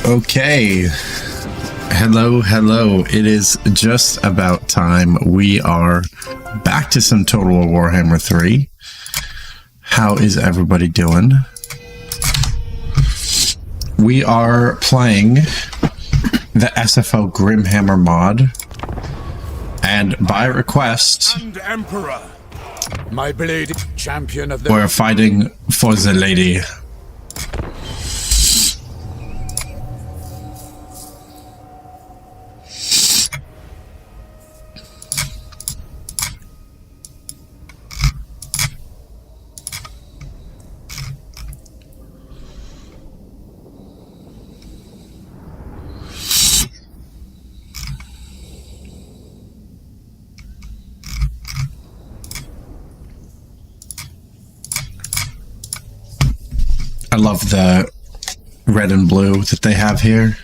Okay. Hello, hello. It is just about time. We are back to some Total War Warhammer 3. How is everybody doing? We are playing the SFO Grimhammer mod. And by request, And Emperor, my blade champion of the we're fighting for the lady. I love the red and blue that they have here.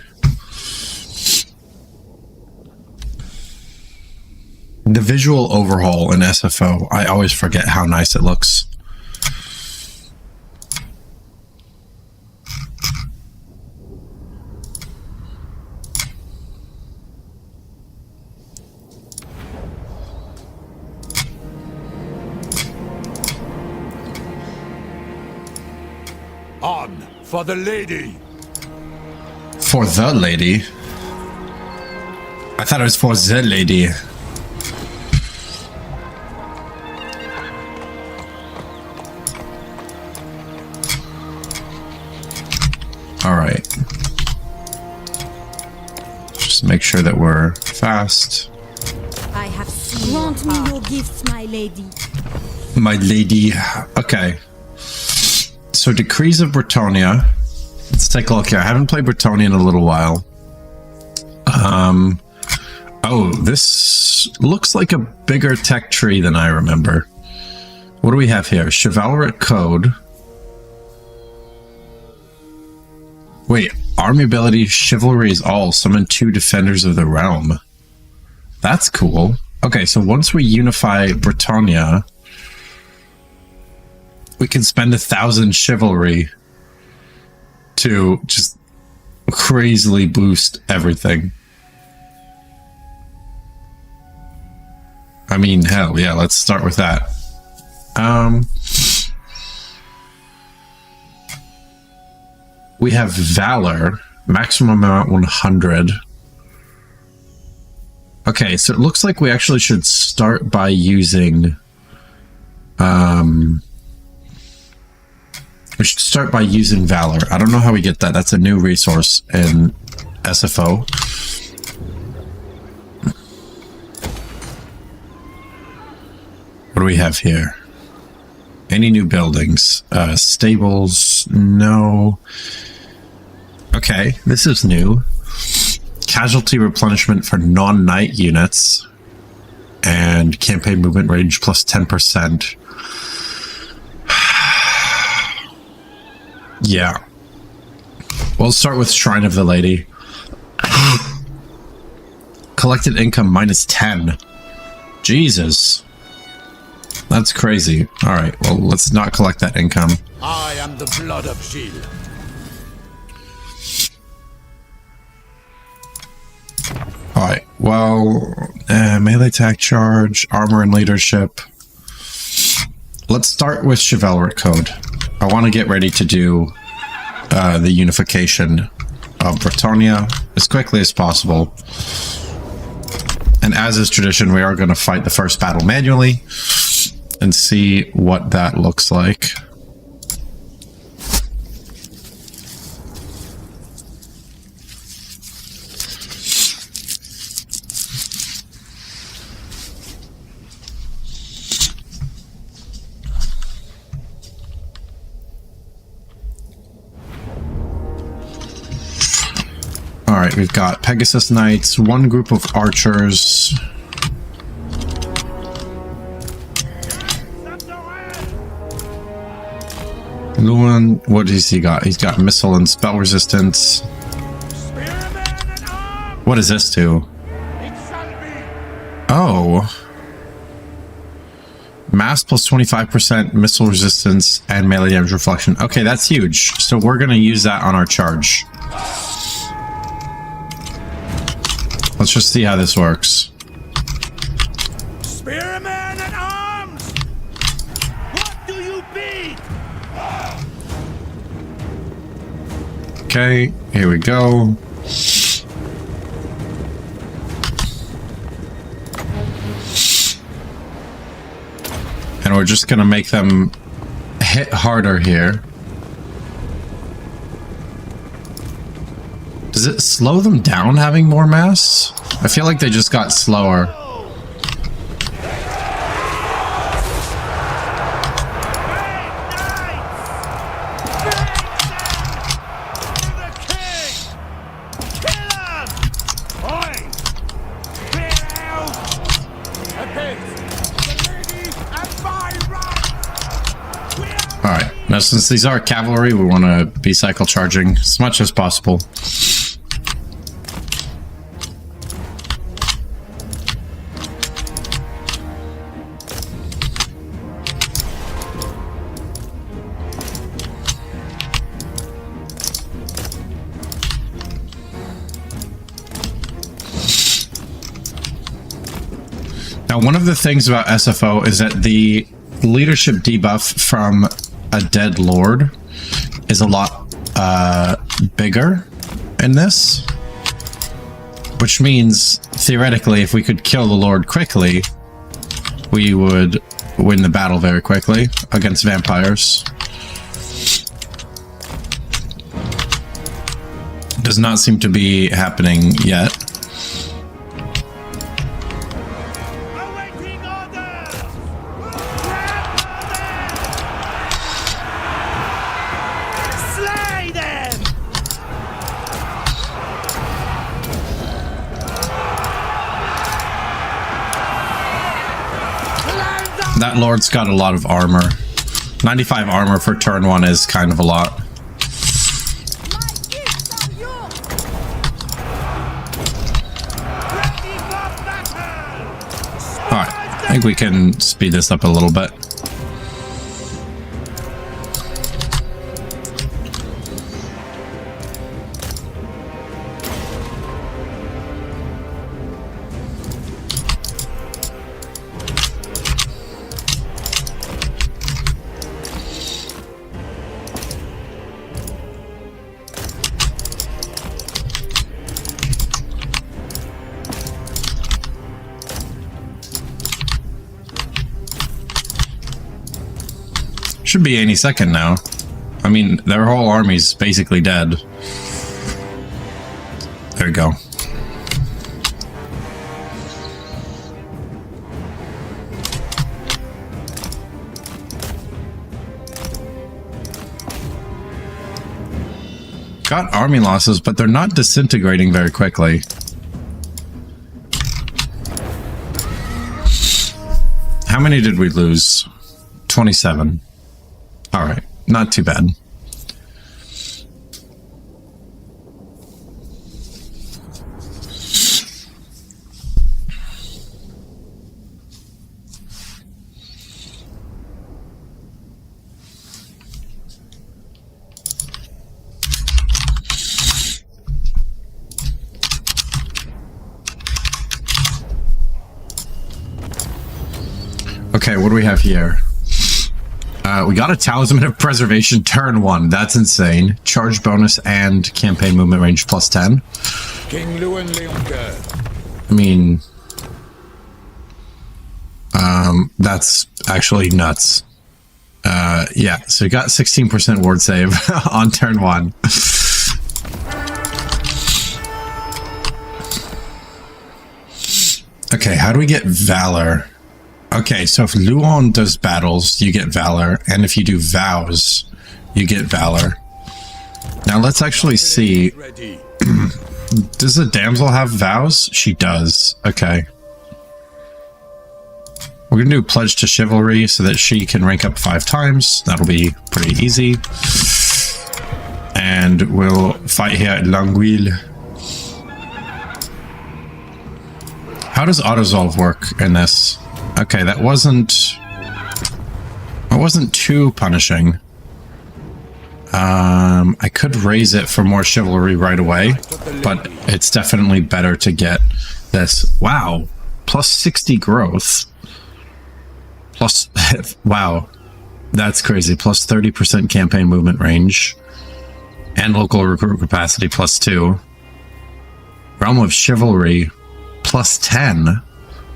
The visual overhaul in SFO, I always forget how nice it looks. on for the lady. For the lady? I thought it was for the lady. Alright. Just make sure that we're fast. I have seen. Grant me your gifts, my lady. My lady. Okay. So Decrees of Bretonnia. Let's take a look here. I haven't played Bretonnia in a little while. Oh, this looks like a bigger tech tree than I remember. What do we have here? Chivalric Code. Wait, army ability, chivalry is all. Summon 2 defenders of the realm. That's cool. Okay, so once we unify Bretonnia, we can spend 1,000 chivalry to just crazily boost everything. I mean, hell yeah, let's start with that. We have Valor, maximum amount 100. Okay, so it looks like we actually should start by using we should start by using Valor. I don't know how we get that. That's a new resource in SFO. What do we have here? Any new buildings? Stables? No. Okay, this is new. Casualty replenishment for non-knight units. And campaign movement range plus 10%. Yeah. We'll start with Shrine of the Lady. Collected income minus 10. Jesus. That's crazy. Alright, well, let's not collect that income. I am the blood of Gilles. Alright, well, melee attack charge, armor and leadership. Let's start with Chivalric Code. I want to get ready to do the unification of Bretonnia as quickly as possible. And as is tradition, we are going to fight the first battle manually and see what that looks like. Alright, we've got Pegasus Knights, 1 group of archers. Louen, what does he got? He's got missile and spell resistance. What does this do? Oh. Mass plus 25%, missile resistance, and melee damage reflection. Okay, that's huge. So we're going to use that on our charge. Let's just see how this works. Spearmen at arms! What do you be? Okay, here we go. And we're just gonna make them hit harder here. Does it slow them down having more mass? I feel like they just got slower. Alright, now since these are cavalry, we want to be cycle charging as much as possible. Now, one of the things about SFO is that the leadership debuff from a dead lord is a lot bigger in this, which means theoretically if we could kill the lord quickly, we would win the battle very quickly against vampires. Does not seem to be happening yet. That lord's got a lot of armor. 95 armor for turn 1 is kind of a lot. Alright, I think we can speed this up a little bit. Should be any second now. I mean, their whole army's basically dead. There we go. Got army losses, but they're not disintegrating very quickly. How many did we lose? 27. All right, not too bad. Okay, what do we have here? We got a Talisman of Preservation turn 1. That's insane. Charge bonus and campaign movement range plus 10. King Louen Leoncoeur. I mean, that's actually nuts. Yeah, so we got 16% ward save on turn 1. Okay, how do we get Valor? Okay, so if Louen does battles, you get Valor, and if you do vows, you get Valor. Now let's actually see. Does the damsel have vows? She does. Okay. We're gonna do Pledge to Chivalry so that she can rank up 5 times. That'll be pretty easy. And we'll fight here at Longueuil. How does Autosolve work in this? Okay, that wasn't too punishing. I could raise it for more chivalry right away, but it's definitely better to get this. Wow. Plus 60 growth. Plus, wow. That's crazy. Plus 30% campaign movement range. And local recruit capacity plus 2. Realm of Chivalry plus 10.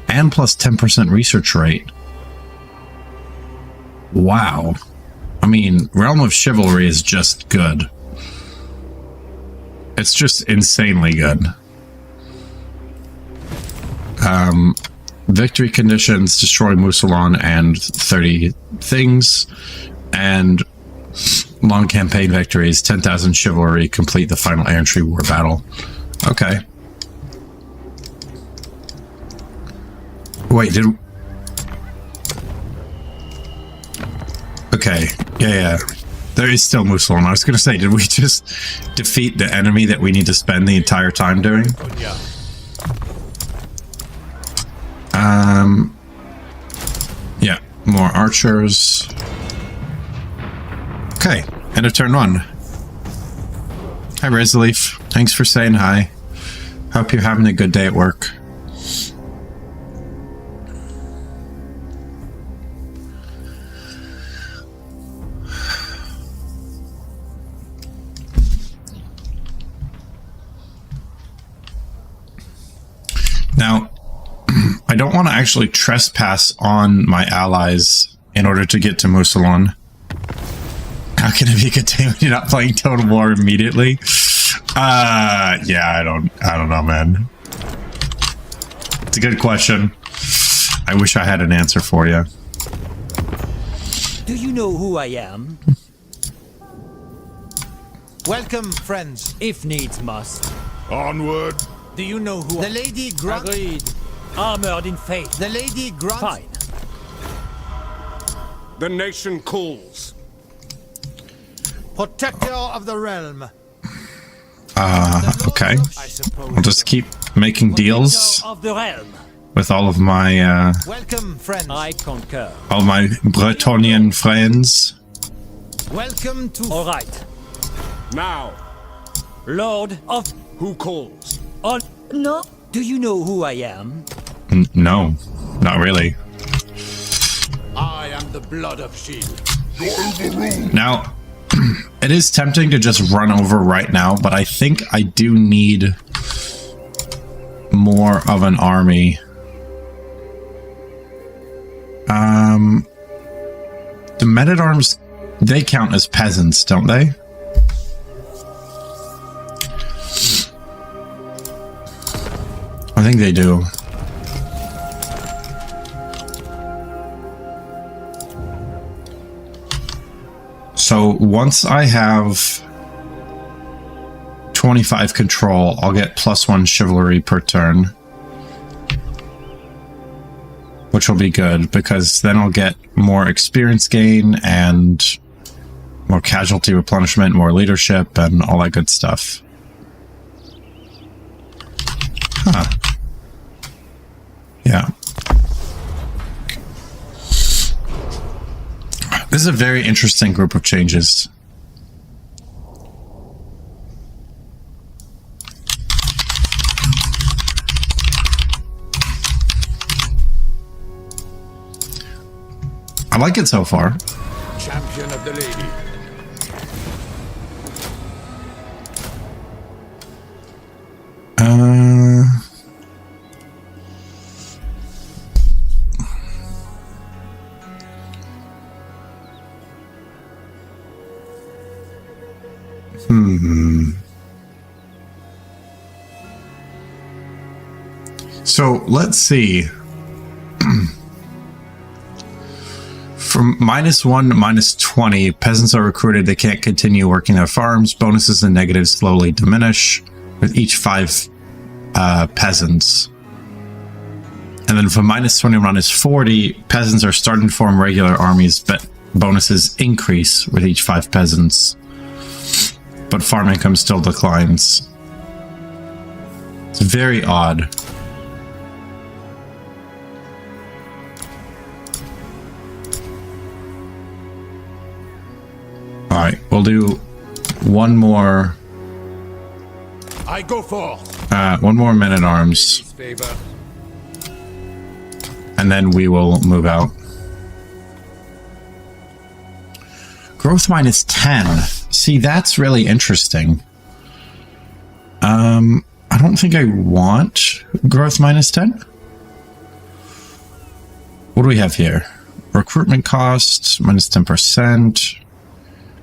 And plus 10% research rate. Wow. I mean, Realm of Chivalry is just good. It's just insanely good. Victory conditions, destroy Musalon and 30 things. And long campaign victories, 10,000 chivalry, complete the final entry war battle. Okay. Wait, did... Okay, yeah. There is still Musalon. I was going to say, did we just defeat the enemy that we need to spend the entire time doing? Yeah, more archers. Okay, end of turn 1. Hi, Rezleaf. Thanks for saying hi. Hope you're having a good day at work. Now, I don't want to actually trespass on my allies in order to get to Musalon. How can it be a good day when you're not playing Total War immediately? Yeah, I don't know, man. It's a good question. I wish I had an answer for you. Do you know who I am? Welcome, friends. If needs must. Onward. Do you know who The Lady Grunt. Agreed. Armored in faith. The Lady Grunt. Fine. The nation calls. Protector of the realm. Okay. I suppose. I'll just keep making deals Of the realm. with all of my, Welcome, friends. I concur. all my Bretonnian friends. Welcome to. All right. Now, Lord of who calls? on. No. Do you know who I am? No, not really. I am the blood of shield. Now, it is tempting to just run over right now, but I think I do need more of an army. The men-at-arms, they count as peasants, don't they? I think they do. So once I have 25 control, I'll get +1 chivalry per turn. Which will be good, because then I'll get more experience gain and more casualty replenishment, more leadership, and all that good stuff. Huh. Yeah. This is a very interesting group of changes. I like it so far. Champion of the lady. So let's see. From -1 to -20, peasants are recruited. They can't continue working their farms. Bonuses and negatives slowly diminish with each 5 peasants. And then from -20 to -40, peasants are starting to form regular armies, but bonuses increase with each 5 peasants. But farm income still declines. It's very odd. Alright, we'll do one more I go forth. One more men at arms, Favor. and then we will move out. Growth minus 10. See, that's really interesting. I don't think I want growth minus 10. What do we have here? Recruitment costs minus 10%.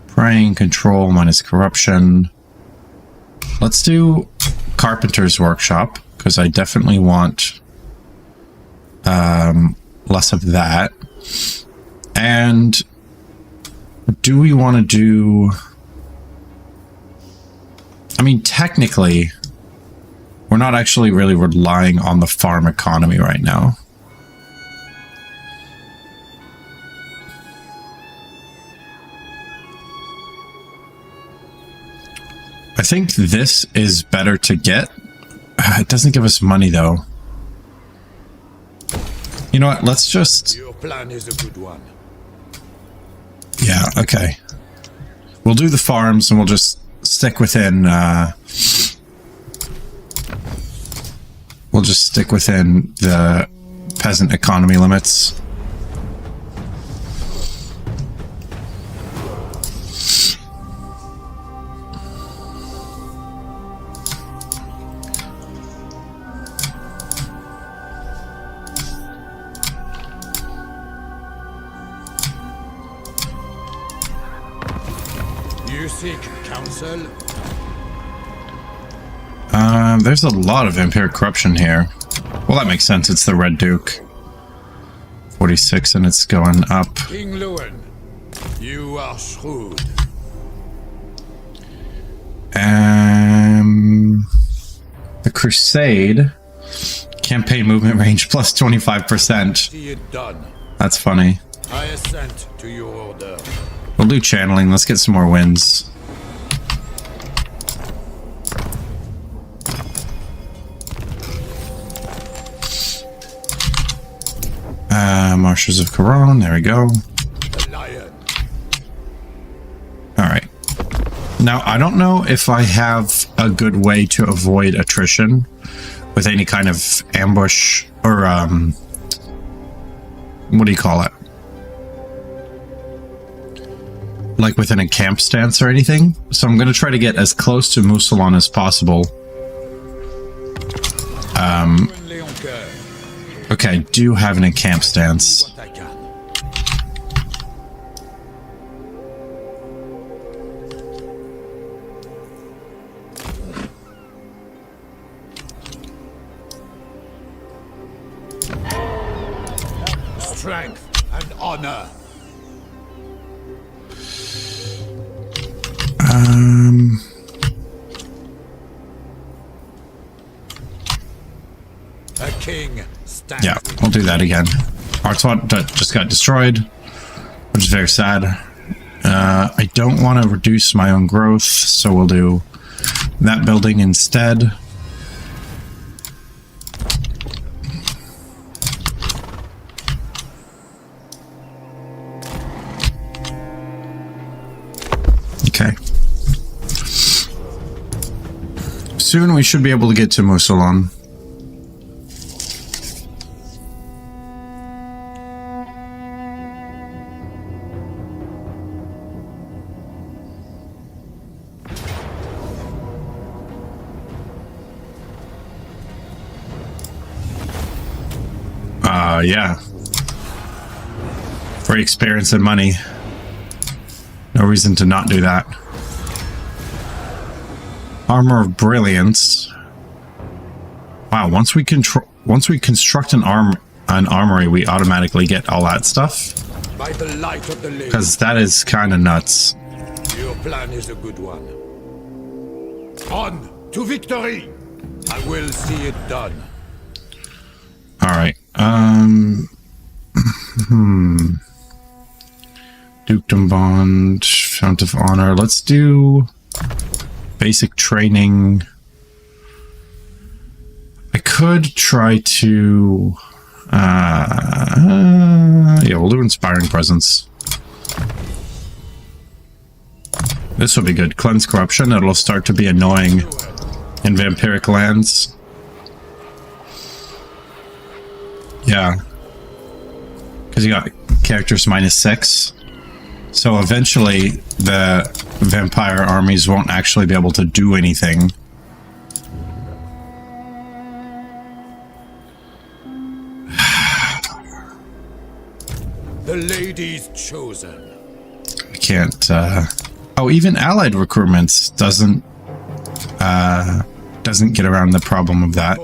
Praying control minus corruption. Let's do Carpenter's Workshop, because I definitely want less of that. And do we want to do... I mean, technically, we're not actually really relying on the farm economy right now. I think this is better to get. It doesn't give us money, though. You know what? Let's just... Your plan is a good one. Yeah, okay. We'll do the farms and we'll just stick within... we'll just stick within the peasant economy limits. You seek counsel? There's a lot of impaired corruption here. Well, that makes sense. It's the Red Duke. 46, and it's going up. King Louen, you are shrewd. The Crusade. Campaign movement range plus 25%. See it done. That's funny. I assent to your order. We'll do channeling. Let's get some more wins. Marshals of Caron. There we go. The lion. All right. Now, I don't know if I have a good way to avoid attrition with any kind of ambush or, what do you call it? Like within a camp stance or anything. So I'm going to try to get as close to Mousillon as possible. Louen Leoncoeur. Okay, I do have an camp stance. What I can. Strength and honor. A king stands. Yeah, we'll do that again. Artois just got destroyed, which is very sad. I don't want to reduce my own growth, so we'll do that building instead. Okay. Soon we should be able to get to Mousillon. Yeah. For experience and money. No reason to not do that. Armor of Brilliance. Wow, once we construct an armory, we automatically get all that stuff. By the light of the lake. Because that is kind of nuts. Your plan is a good one. On to victory! I will see it done. Alright, Dukedom Bond, Fount of Honor. Let's do basic training. I could try to... yeah, we'll do Inspiring Presence. This will be good. Cleanse Corruption. It'll start to be annoying in vampiric lands. Yeah. Because you got characters -6. So eventually the vampire armies won't actually be able to do anything. The lady's chosen. I can't, oh, even allied recruitments doesn't get around the problem of that.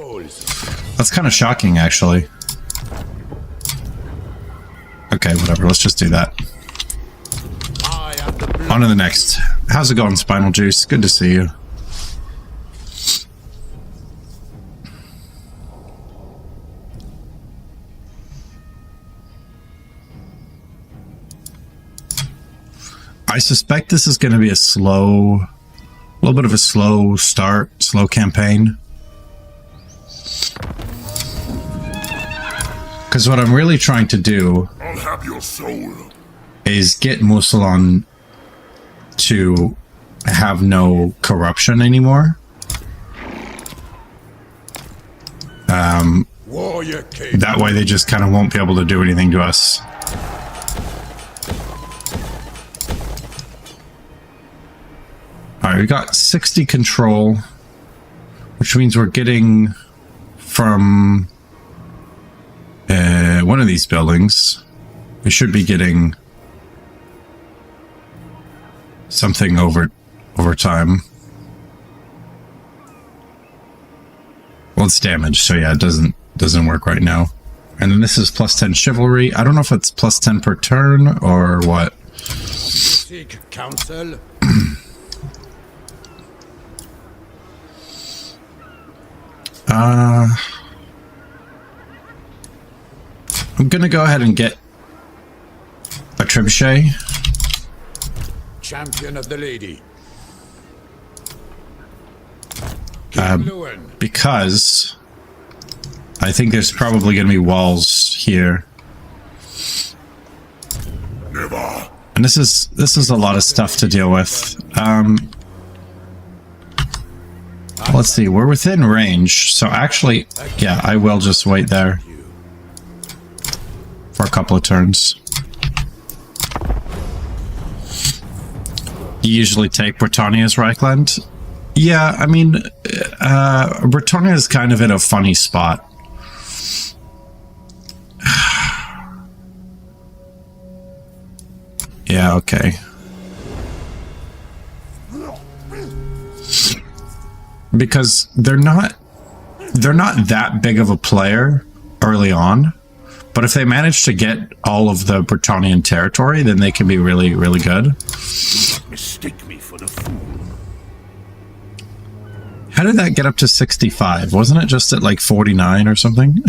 That's kind of shocking, actually. Okay, whatever, let's just do that. On to the next. How's it going, Spinal Juice? Good to see you. I suspect this is going to be a little bit of a slow start, slow campaign. Because what I'm really trying to do I'll have your soul. is get Musalon to have no corruption anymore. Warrior King. That way they just kind of won't be able to do anything to us. Alright, we got 60 control, which means we're getting from one of these buildings. We should be getting something over time. Well, it's damaged, so yeah, it doesn't work right now. And then this is +10 chivalry. I don't know if it's +10 per turn or what. Seek counsel. I'm gonna go ahead and get a trebuchet. Champion of the lady. King Louen. Because I think there's probably going to be walls here. Never. And this is a lot of stuff to deal with. Let's see, we're within range. So actually, yeah, I will just wait there for a couple of turns. You usually take Bretonnia's Reichland. Yeah, I mean, Bretonnia is kind of in a funny spot. Yeah, okay. Because they're not that big of a player early on, but if they manage to get all of the Bretonnian territory, then they can be really, really good. Mistake me for the fool. How did that get up to 65? Wasn't it just at like 49 or something?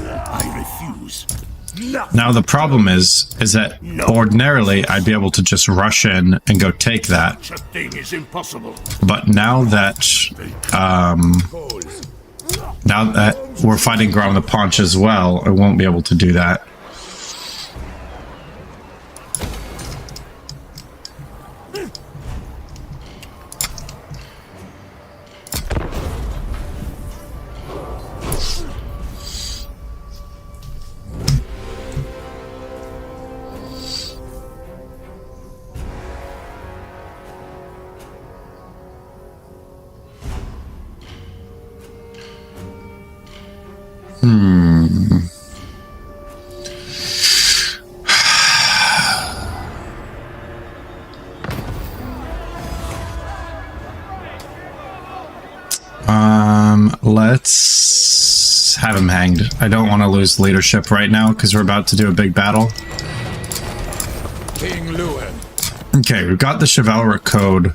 I refuse. Now the problem is that ordinarily I'd be able to just rush in and go take that. Such a thing is impossible. But now that we're fighting Grom the Paunch as well, I won't be able to do that. Let's have him hanged. I don't want to lose leadership right now because we're about to do a big battle. King Louen. Okay, we've got the chivalric code.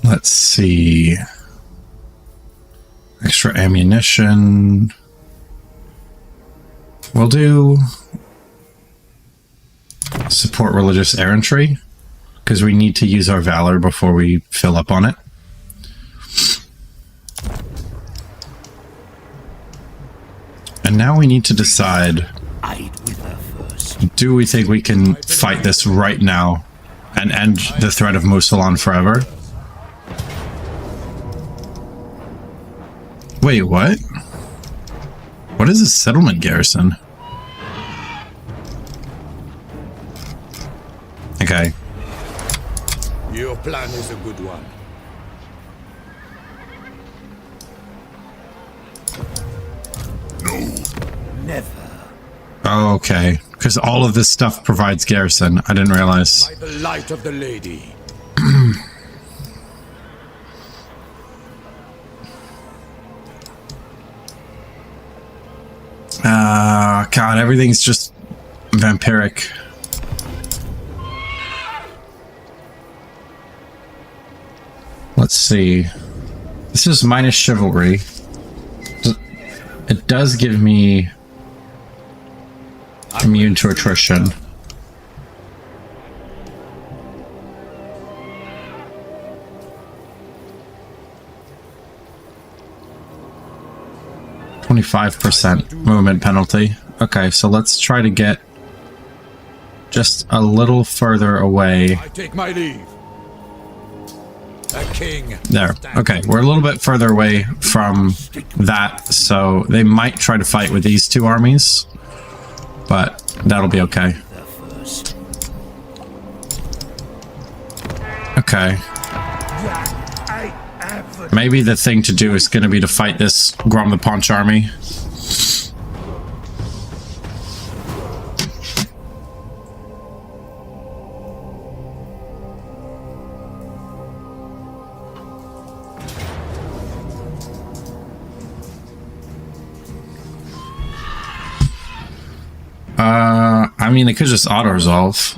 Let's see. Extra ammunition. We'll do support religious errantry because we need to use our valor before we fill up on it. And now we need to decide, I'd wither first. do we think we can fight this right now and end the threat of Musalon forever? Wait, what? What is a settlement garrison? Okay. Your plan is a good one. Never. Oh, okay. Because all of this stuff provides garrison. I didn't realize. By the light of the lady. God, everything's just vampiric. Let's see. This is minus chivalry. It does give me immune to attrition. %, movement penalty. Okay, so let's try to get just a little further away. I take my leave. A king. There. Okay, we're a little bit further away from that, so they might try to fight with these two armies, but that'll be okay. Okay. Maybe the thing to do is going to be to fight this Grom the Paunch army. I mean, it could just auto-resolve.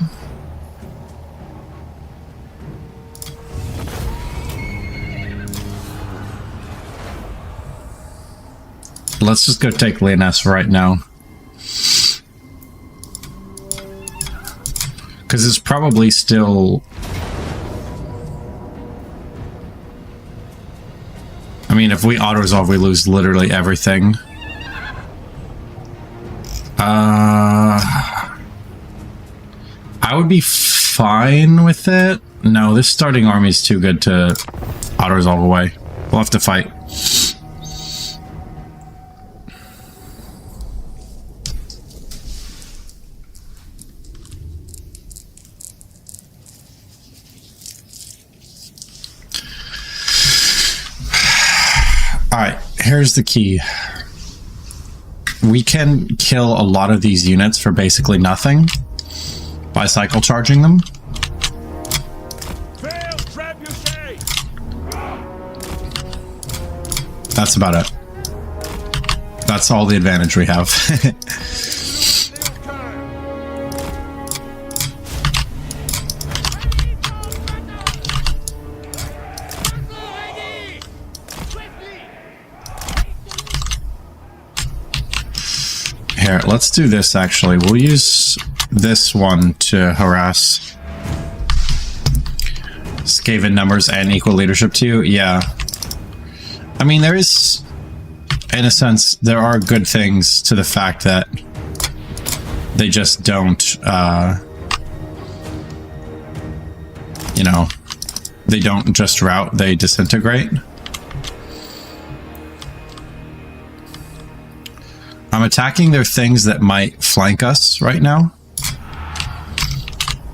Let's just go take Leoness right now. Because it's probably still... I mean, if we auto-resolve, we lose literally everything. I would be fine with it. No, this starting army is too good to auto-resolve away. We'll have to fight. Alright, here's the key. We can kill a lot of these units for basically nothing by cycle charging them. Fail, trebuchet. That's about it. That's all the advantage we have. Here, let's do this actually. We'll use this one to harass Skaven numbers and equal leadership to you. Yeah. I mean, there is, in a sense, there are good things to the fact that they just don't, you know, they don't just rout, they disintegrate. I'm attacking their things that might flank us right now,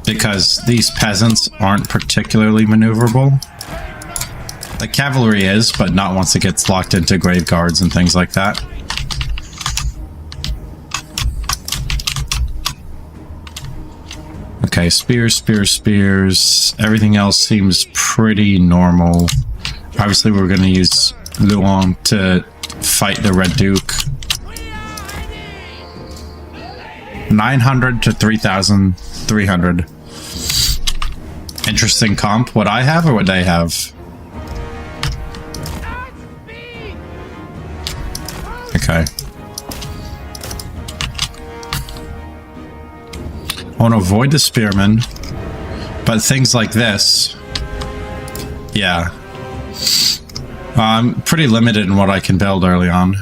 because these peasants aren't particularly maneuverable. The cavalry is, but not once it gets locked into grave guards and things like that. Okay, spears, spears, spears. Everything else seems pretty normal. Obviously, we're going to use Louen to fight the Red Duke. 900 to 3,300. Interesting comp. What I have or what they have? Okay. I want to avoid the spearmen, but things like this, yeah. I'm pretty limited in what I can build early on.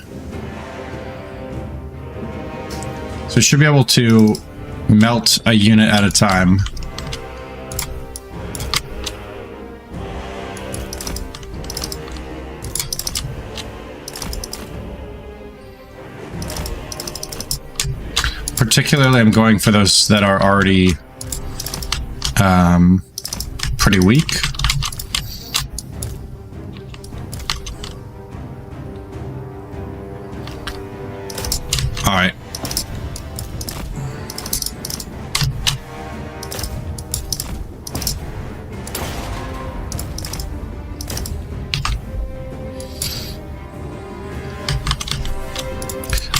So we should be able to melt a unit at a time. Particularly, I'm going for those that are already pretty weak. All right.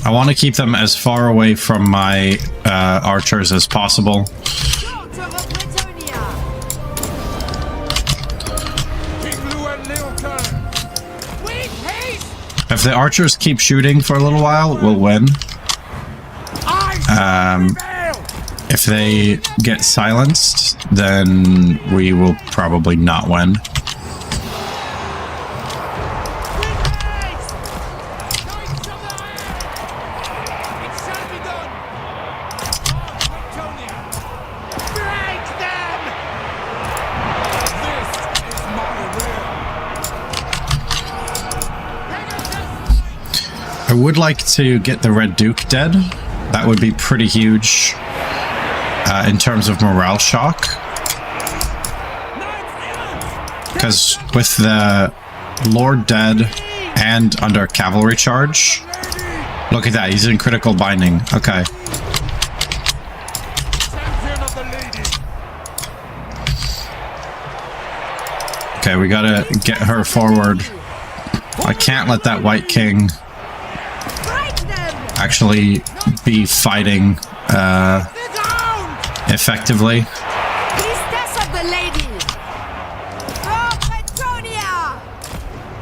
I want to keep them as far away from my archers as possible. Bretonnia. King Louen Leoncoeur. With haste. If the archers keep shooting for a little while, we'll win. If they get silenced, then we will probably not win. I would like to get the Red Duke dead. That would be pretty huge in terms of morale shock. Because with the Lord dead and under cavalry charge, look at that, he's in critical binding. Okay. Okay, we gotta get her forward. I can't let that White King actually be fighting effectively. Priestess of the Lady! Oh, Bretonnia!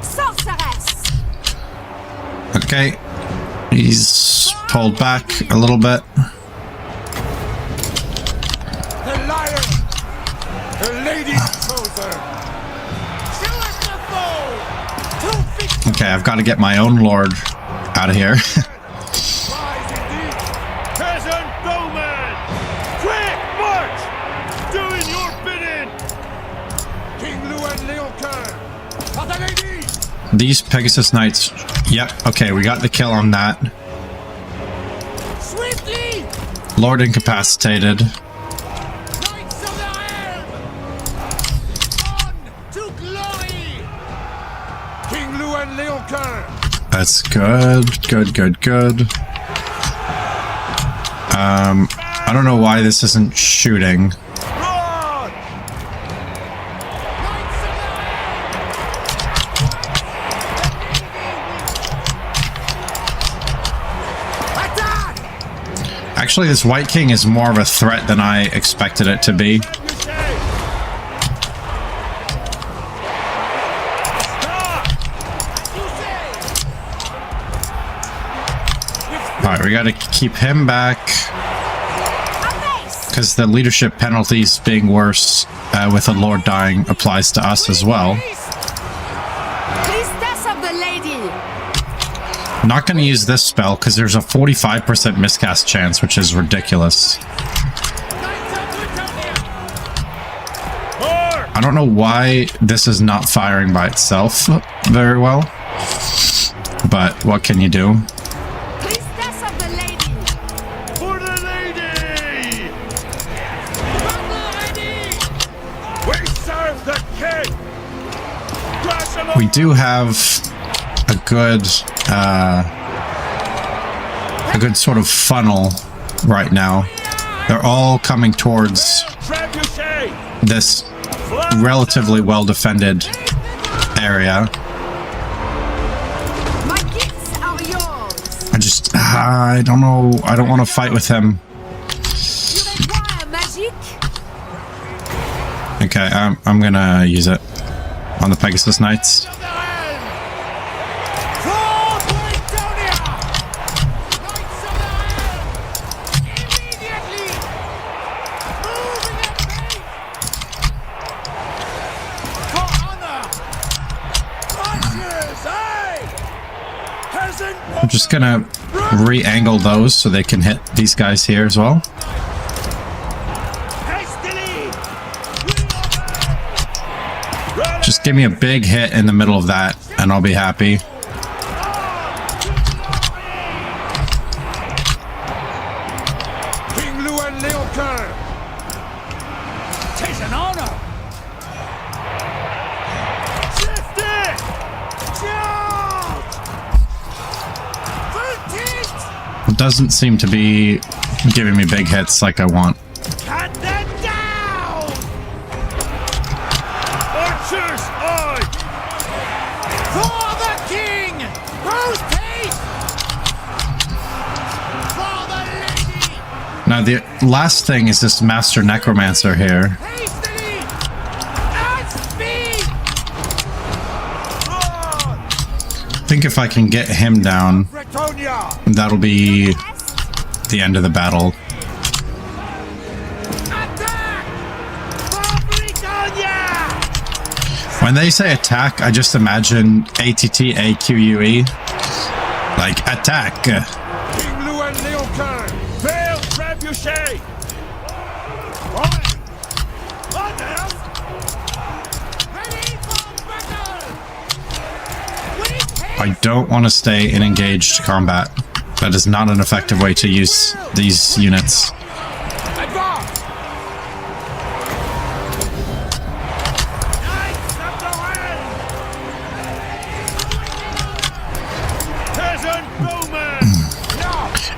Sorceress! Okay, he's pulled back a little bit. The liar! The lady chosen! Show us the foe! 250 Okay, I've got to get my own lord out of here. rise indeed! Peasant bowman! Quick march! Doing your bidding! King Louen Leoncoeur! Of the lady! These Pegasus Knights. Yep, okay, we got the kill on that. Swiftly! Lord incapacitated. Knights of the Helm! On to glory! King Louen Leoncoeur! That's good, good. I don't know why this isn't shooting. Run! Knights of the Helm! Attack! Actually, this White King is more of a threat than I expected it to be. You say! Stop! As you say! Alright, we gotta keep him back. Because the leadership penalties being worse with a Lord dying applies to us as well. Priestess of the Lady! I'm not going to use this spell because there's a 45% miscast chance, which is ridiculous. I don't know why this is not firing by itself very well, but what can you do? Priestess of the Lady! For the lady! Battle ready! We serve the king! Crash along! We do have a good sort of funnel right now. They're all coming towards Trebuchet! this relatively well defended area. My gifts are yours! I don't know. I don't want to fight with him. You require magic? Okay, I'm gonna use it on the Pegasus Knights. Of the Helm! For Bretonnia! Knights of the Helm! Immediately! Moving at faith! For honor! Marches, aye! Peasant I'm just gonna run! re-angle those so they can hit these guys here as well. Hastily! Just give me a big hit in the middle of that, and I'll be happy. King Louen Leoncoeur! 'Tis an honor! Shift it! Charge! Full It doesn't seem to be giving me big hits like I want. Cut them down! Archers, aye! For the king! Post haste! For the lady! Now the last thing is this Master Necromancer here. Hastily! At speed! Run! I think if I can get him down, Bretonnia! that'll be the end of the battle. Attack! For Bretonnia! When they say attack, I just imagine ATTAQUE. Like, attack. King Louen Leoncoeur! Fail trebuchet! Others! Ready for battle! I don't want to stay in engaged combat. That is not an effective way to use these units. Advance! Knights of the realm! Peasant bowmen!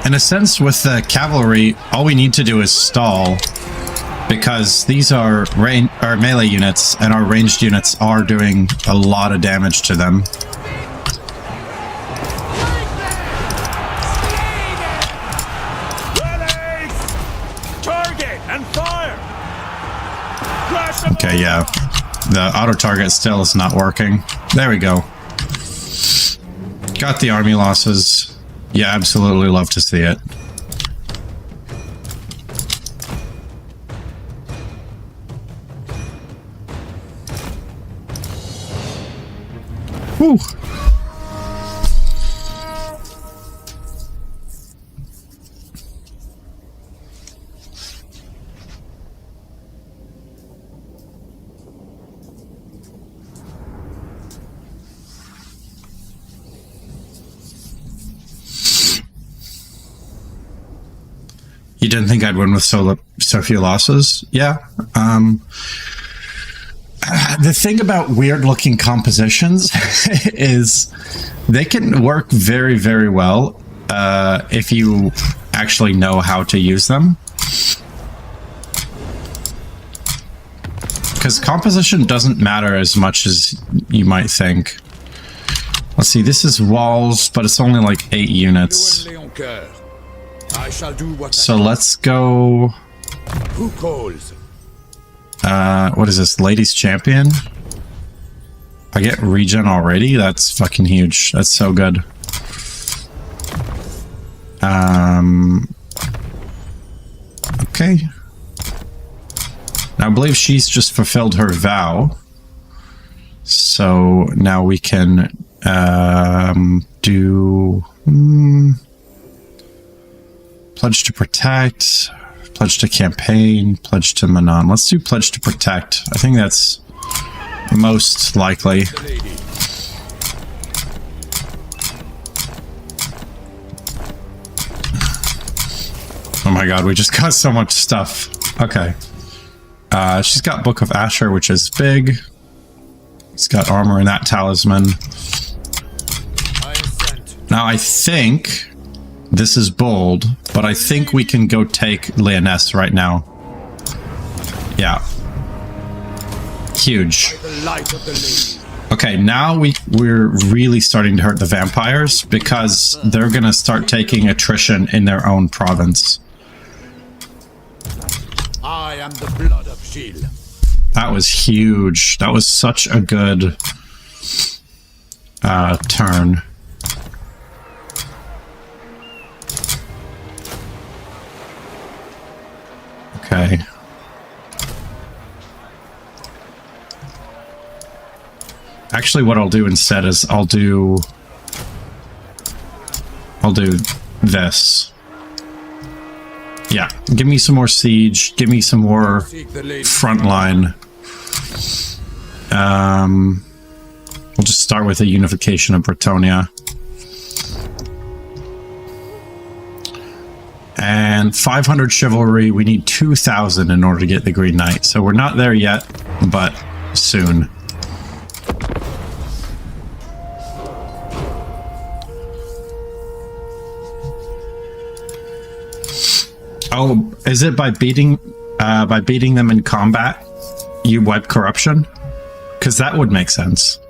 In a sense, with the cavalry, all we need to do is stall, because these are melee units, and our ranged units are doing a lot of damage to them. Target and fire! Crash them Okay, yeah. The auto target still is not working. There we go. Got the army losses. Yeah, absolutely love to see it. Whew. You didn't think I'd win with so few losses? Yeah. The thing about weird looking compositions is they can work very, very well if you actually know how to use them. Because composition doesn't matter as much as you might think. Let's see, this is walls, but it's only like 8 units. Louen Leoncoeur. I shall do what So let's go... Who calls? what is this? Ladies Champion? I get regen already? That's fucking huge. That's so good. Okay. Now I believe she's just fulfilled her vow. So now we can do... Pledge to protect, pledge to campaign, pledge to Manon. Let's do pledge to protect. I think that's most likely. Oh my god, we just got so much stuff. Okay. She's got Book of Asher, which is big. It's got armor in that talisman. Now I think... This is bold, but I think we can go take Lyonesse right now. Yeah. Huge. Okay, now we're really starting to hurt the vampires because they're gonna start taking attrition in their own province. I am the blood of Gilles. That was huge. That was such a good turn. Okay. Actually, what I'll do instead is I'll do this. Yeah, give me some more siege. Give me some more front line. We'll just start with a unification of Bretonnia. And 500 chivalry. We need 2,000 in order to get the Green Knight. So we're not there yet, but soon. Oh, is it by beating them in combat, you wipe corruption? Because that would make sense.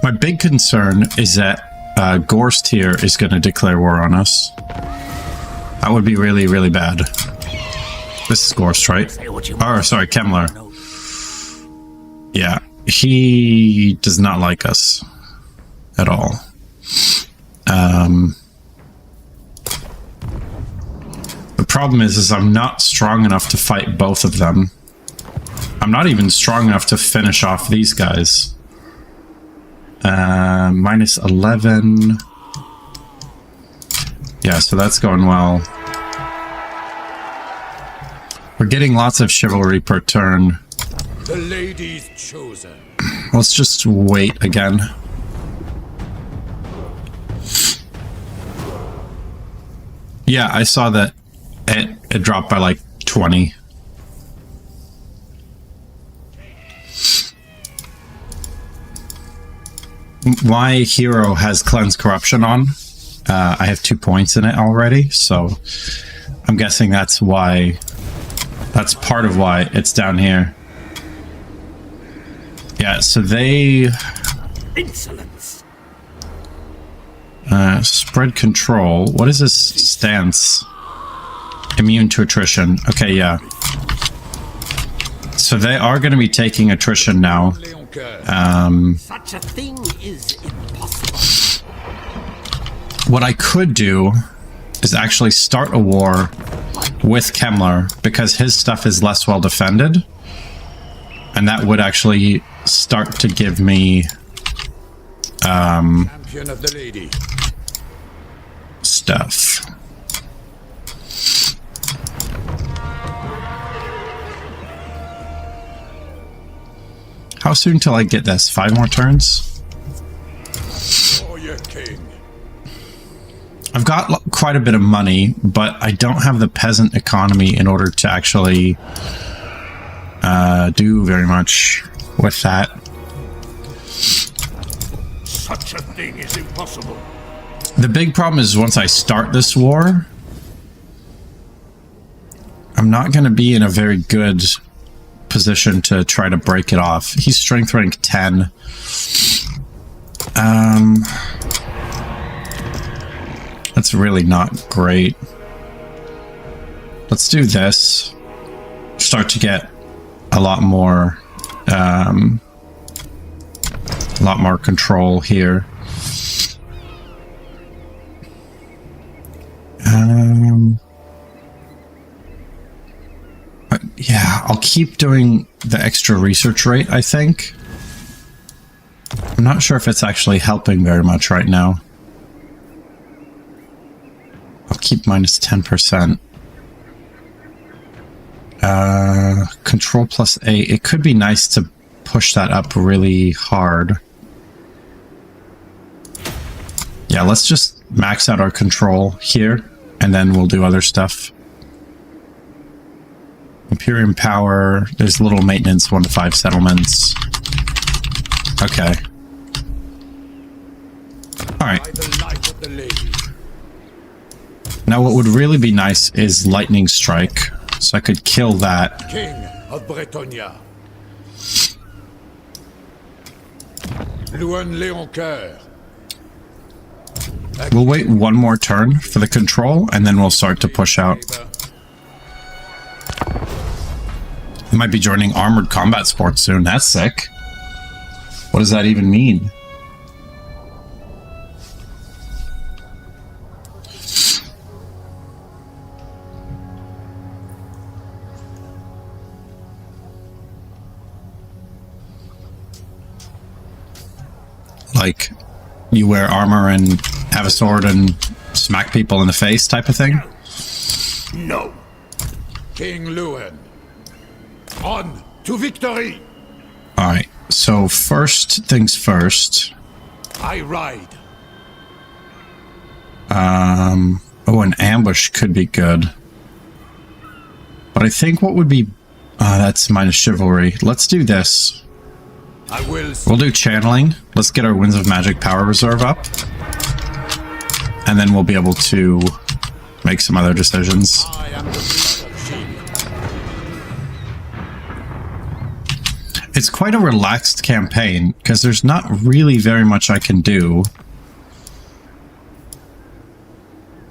My big concern is that Gorst here is going to declare war on us. That would be really, really bad. This is Gorst, right? Oh, sorry, Kemmler. Yeah, he does not like us at all. The problem is I'm not strong enough to fight both of them. I'm not even strong enough to finish off these guys. Minus 11. Yeah, so that's going well. We're getting lots of chivalry per turn. The lady's chosen. Let's just wait again. Yeah, I saw that it dropped by like 20. My hero has Cleanse Corruption on. I have 2 points in it already, so I'm guessing that's why. That's part of why it's down here. Yeah, so they... Insolence. Spread control. What is this stance? Immune to attrition. Okay, yeah. So they are going to be taking attrition now. Such a thing is impossible. What I could do is actually start a war with Kemmler because his stuff is less well defended. And that would actually start to give me Champion of the lady. Stuff. How soon till I get this? 5 more turns? Warrior King. I've got quite a bit of money, but I don't have the peasant economy in order to actually do very much with that. Such a thing is impossible. The big problem is once I start this war, I'm not going to be in a very good position to try to break it off. He's strength rank 10. That's really not great. Let's do this. Start to get a lot more control here. Yeah, I'll keep doing the extra research rate, I think. I'm not sure if it's actually helping very much right now. I'll keep minus 10%. Control plus A. It could be nice to push that up really hard. Yeah, let's just max out our control here, and then we'll do other stuff. Imperium power. There's little maintenance, 1 to 5 settlements. Okay. Alright. By the light of the lady. Now what would really be nice is lightning strike. So I could kill that. King of Bretonnia. Louen Leoncoeur. We'll wait 1 more turn for the control, and then we'll start to push out. We might be joining armored combat sports soon. That's sick. What does that even mean? Like, you wear armor and have a sword and smack people in the face type of thing? No. King Louen. On to victory. Alright, so first things first. I ride. Oh, an ambush could be good. But I think what would be... that's minus chivalry. Let's do this. I will. We'll do channeling. Let's get our Winds of Magic power reserve up. And then we'll be able to make some other decisions. I am the leader of Shield. It's quite a relaxed campaign, because there's not really very much I can do.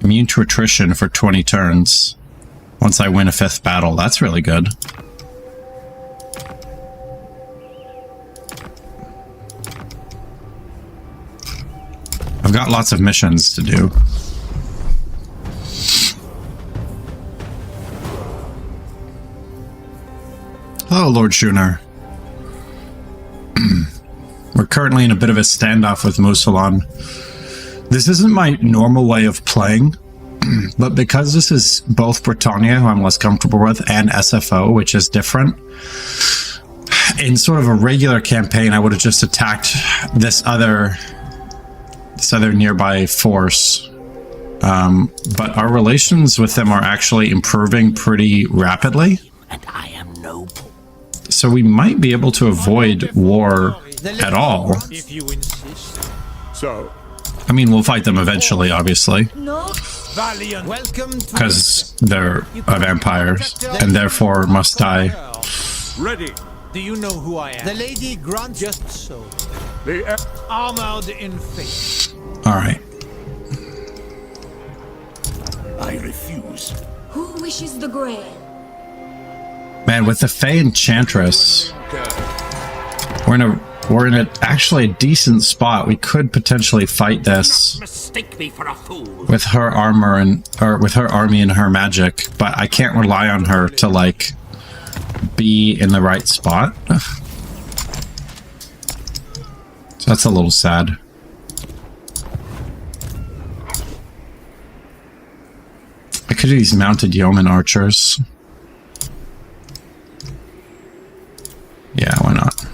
Immune to attrition for 20 turns. Once I win a 5th battle. That's really good. I've got lots of missions to do. Hello, Lord Schooner. We're currently in a bit of a standoff with Mousillon. This isn't my normal way of playing, but because this is both Bretonnia, who I'm less comfortable with, and SFO, which is different, in sort of a regular campaign, I would have just attacked this other nearby force. But our relations with them are actually improving pretty rapidly. And I am noble. So we might be able to avoid war at all. If you insist. So, I mean, we'll fight them eventually, obviously, No. valiant. Welcome to because they're a vampire and therefore must die. Ready. Do you know who I am? the Lady Grant. Just so. The Armored in faith. All right. I refuse. Who wishes the grail? Man, with the Fey Enchantress, we're in actually a decent spot. We could potentially fight this Mistake me for a fool. with her armor or with her army and her magic, but I can't rely on her to like be in the right spot. So that's a little sad. I could do these mounted yeoman archers. Yeah, why not?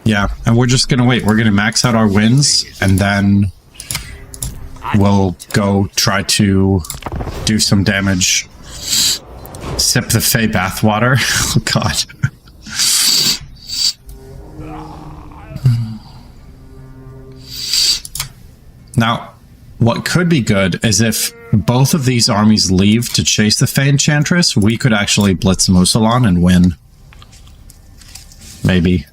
Yeah, and we're just gonna wait. We're gonna max out our wins, and then we'll go try to do some damage. Sip the Fey bathwater. Oh god. Now, what could be good is if both of these armies leave to chase the Fey Enchantress, we could actually blitz Mousillon and win. Maybe.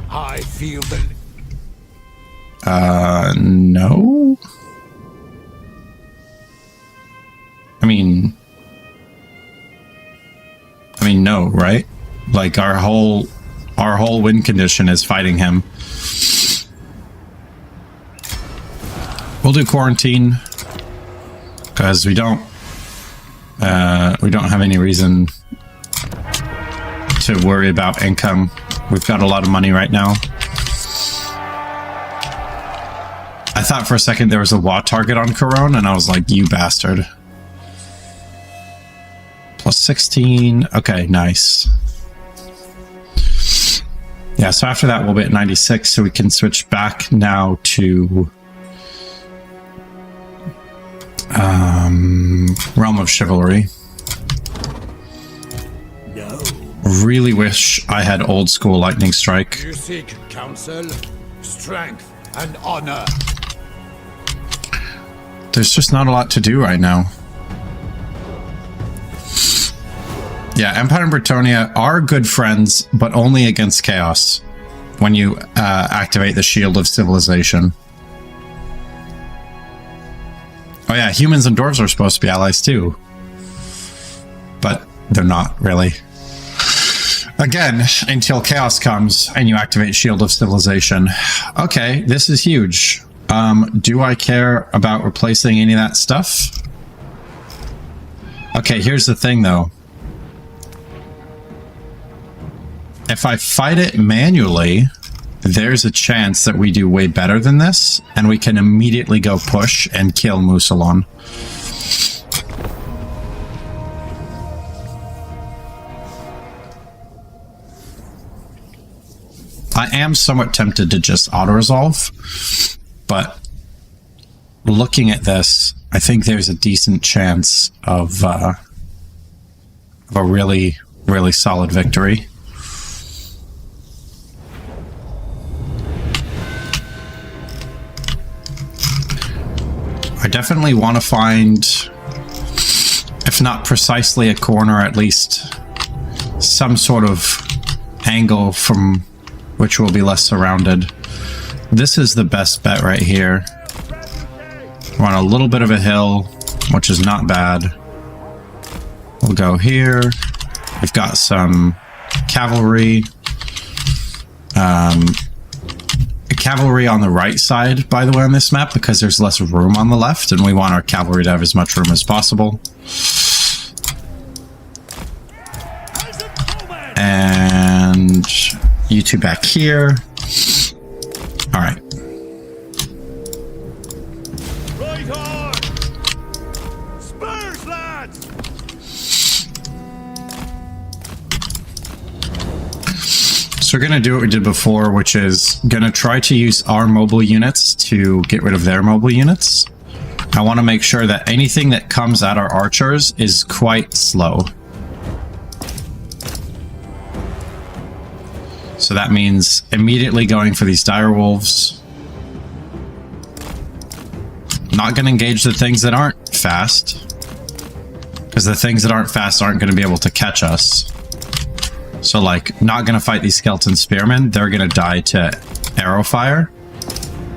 I feel the. No? I mean, no, right? Like our whole win condition is fighting him. We'll do quarantine because we don't have any reason to worry about income. We've got a lot of money right now. I thought for a second there was a WA target on Corone, and I was like, you bastard. Plus 16. Okay, nice. Yeah, so after that we'll be at 96, so we can switch back now to Realm of Chivalry. No. Really wish I had old school Lightning Strike. You seek counsel, strength, and honor. There's just not a lot to do right now. Yeah, Empire and Bretonnia are good friends, but only against Chaos when you activate the Shield of Civilization. Oh yeah, humans and dwarves are supposed to be allies too. But they're not, really. Again, until Chaos comes and you activate Shield of Civilization. Okay, this is huge. Do I care about replacing any of that stuff? Okay, here's the thing though. if I fight it manually, there's a chance that we do way better than this, and we can immediately go push and kill Mousillon. I am somewhat tempted to just auto-resolve, but looking at this, I think there's a decent chance of a really, really solid victory. I definitely want to find, if not precisely a corner, at least some sort of angle from which will be less surrounded. This is the best bet right here. We're on a little bit of a hill, which is not bad. We'll go here. We've got some cavalry. Cavalry on the right side, by the way, on this map, because there's less room on the left, and we want our cavalry to have as much room as possible. And you two back here. All right. Right on! Spurs, lads! So we're going to do what we did before, which is going to try to use our mobile units to get rid of their mobile units. I want to make sure that anything that comes at our archers is quite slow. So that means immediately going for these direwolves. Not going to engage the things that aren't fast, because the things that aren't fast aren't going to be able to catch us. So, like, not going to fight these skeleton spearmen. They're going to die to arrow fire.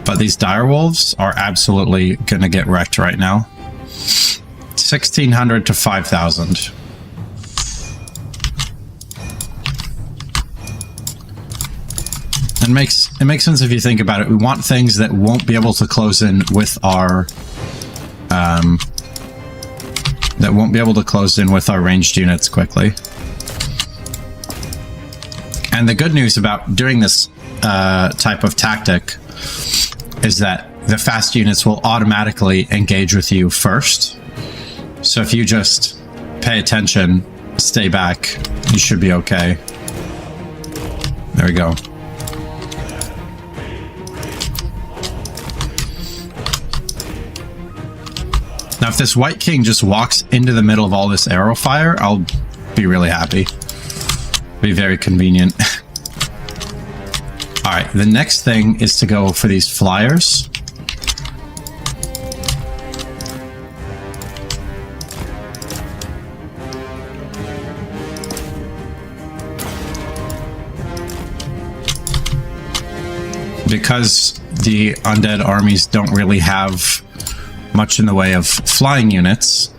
But these direwolves are absolutely going to get wrecked right now. 1,600 to 5,000. It makes sense if you think about it. We want things that won't be able to close in with our ranged units quickly. And the good news about doing this type of tactic is that the fast units will automatically engage with you first. So if you just pay attention, stay back, you should be okay. There we go. Now, if this White King just walks into the middle of all this arrow fire, I'll be really happy. Be very convenient. All right, the next thing is to go for these flyers. Because the undead armies don't really have much in the way of flying units,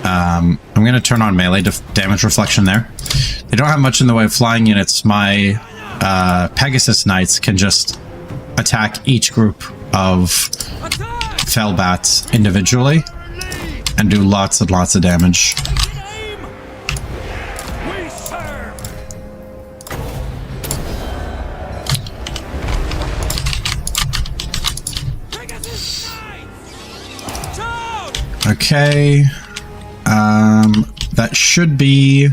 I'm going to turn on melee damage reflection there. They don't have much in the way of flying units. My Pegasus Knights can just attack each group of Fellbats individually and do lots and lots of damage. Okay, that should be,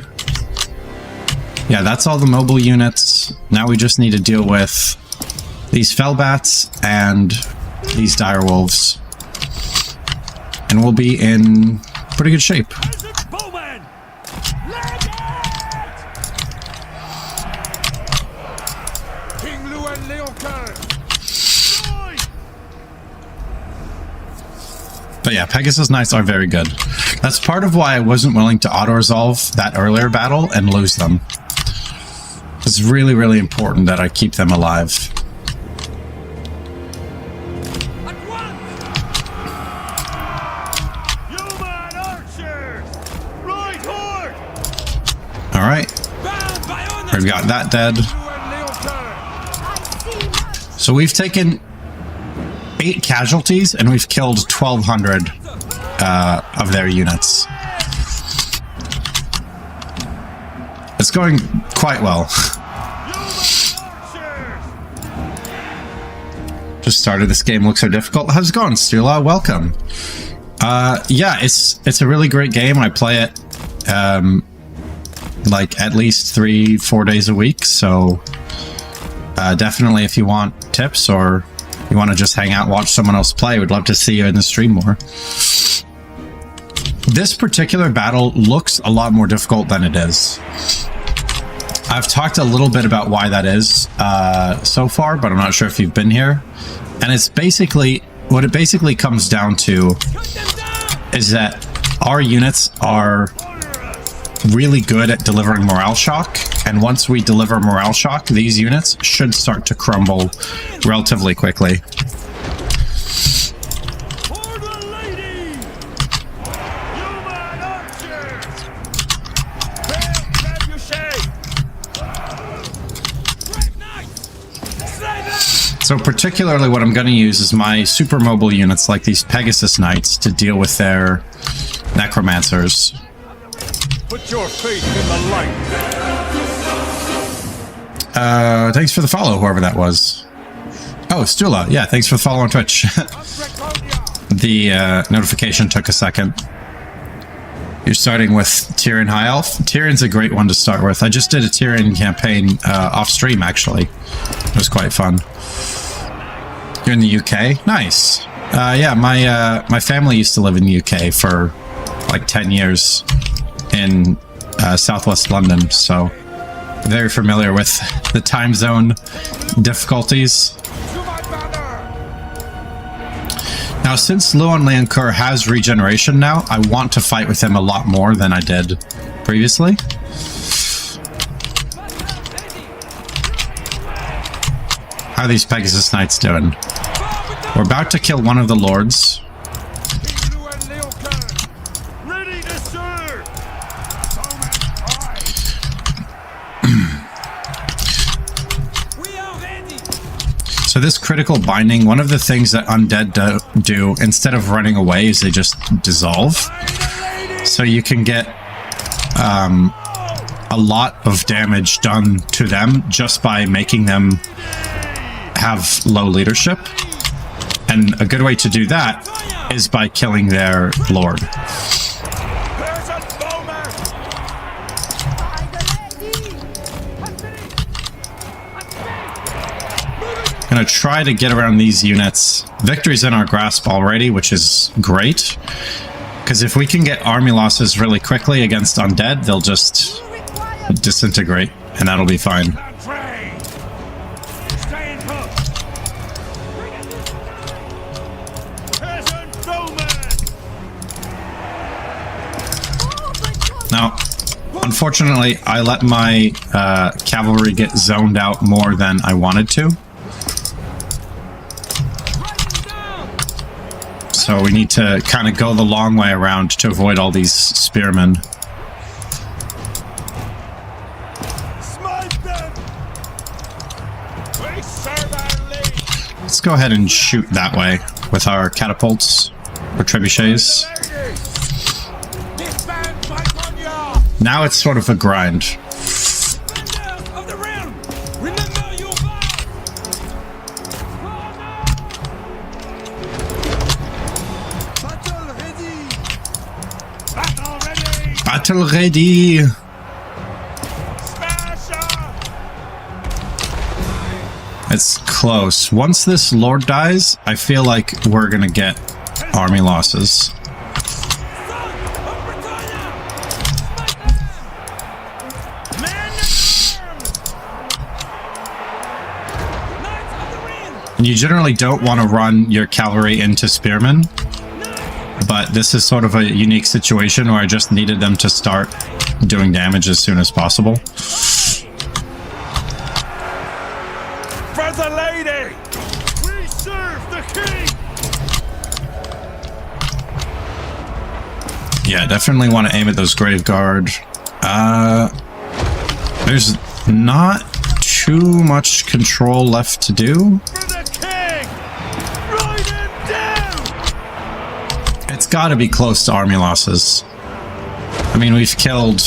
yeah, that's all the mobile units. Now we just need to deal with these Fellbats and these direwolves, and we'll be in pretty good shape. King Louen Leoncoeur! But yeah, Pegasus Knights are very good. That's part of why I wasn't willing to auto-resolve that earlier battle and lose them. It's really, really important that I keep them alive. Alright. We've got that dead. So we've taken 8 casualties and we've killed 1,200 of their units. it's going quite well. Just started this game, looks so difficult. How's it going, Stula? Welcome. Yeah, it's a really great game. I play it like at least 3-4 days a week, so definitely if you want tips or you want to just hang out, watch someone else play, we'd love to see you in the stream more. This particular battle looks a lot more difficult than it is. I've talked a little bit about why that is so far, but I'm not sure if you've been here. And it's basically, what it basically comes down to is that our units are really good at delivering morale shock, and once we deliver morale shock, these units should start to crumble relatively quickly. So particularly what I'm going to use is my super mobile units like these Pegasus Knights to deal with their necromancers. Put your faith in the light. Thanks for the follow, whoever that was. Oh, Stula. Yeah, thanks for the follow on Twitch. The notification took a second. You're starting with Tyrion High Elf. Tyrion's a great one to start with. I just did a Tyrion campaign off stream, actually. It was quite fun. You're in the UK? Nice. Yeah, my family used to live in the UK for like 10 years in southwest London, so very familiar with the time zone difficulties. Now, since Louen Leoncoeur has regeneration now, I want to fight with him a lot more than I did previously. How are these Pegasus Knights doing? We're about to kill one of the lords. Ready to serve. So this critical binding, one of the things that undead do instead of running away is they just dissolve. So you can get a lot of damage done to them just by making them have low leadership. And a good way to do that is by killing their lord. Gonna try to get around these units. Victory's in our grasp already, which is great. Because if we can get army losses really quickly against undead, they'll just disintegrate, and that'll be fine. Now, unfortunately, I let my cavalry get zoned out more than I wanted to. So we need to kind of go the long way around to avoid all these spearmen. Let's go ahead and shoot that way with our catapults or trebuchets. Now it's sort of a grind. Battle ready! It's close. Once this lord dies, I feel like we're gonna get army losses. And you generally don't want to run your cavalry into spearmen, but this is sort of a unique situation where I just needed them to start doing damage as soon as possible. For the lady! We serve the king! Yeah, definitely want to aim at those grave guard. There's not too much control left to do. For the king! Ride him down! It's got to be close to army losses. I mean, we've killed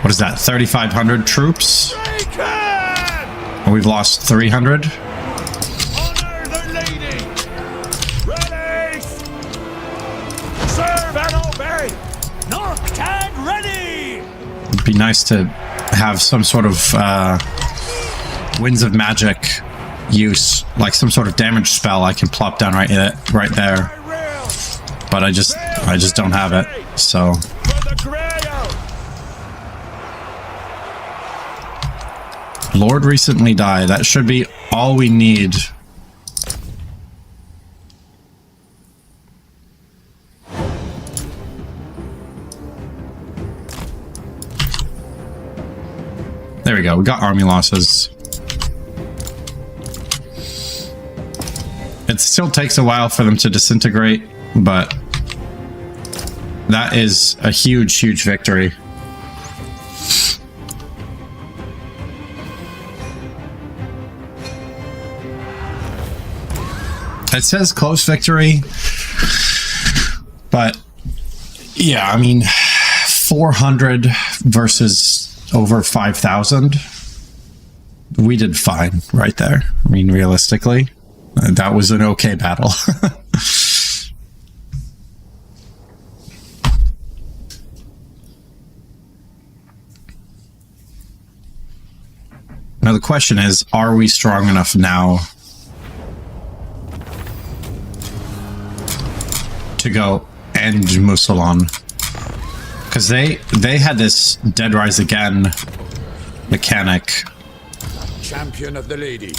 What is that? 3,500 troops? Bacon! And we've lost 300. Honor the lady! Ready! Serve and obey! Noctad ready! It'd be nice to have some sort of winds of magic use, like some sort of damage spell I can plop down right there. I will! But I just don't have it. So For the Grail! Lord recently died. That should be all we need. There we go. We got army losses. It still takes a while for them to disintegrate, but that is a huge, huge victory. It says close victory, but yeah, I mean, 400 versus over 5,000. We did fine right there. I mean, realistically, that was an okay battle. Now the question is, are we strong enough now to go end Musalon? Because they had this Dead Rise Again mechanic. Champion of the lady.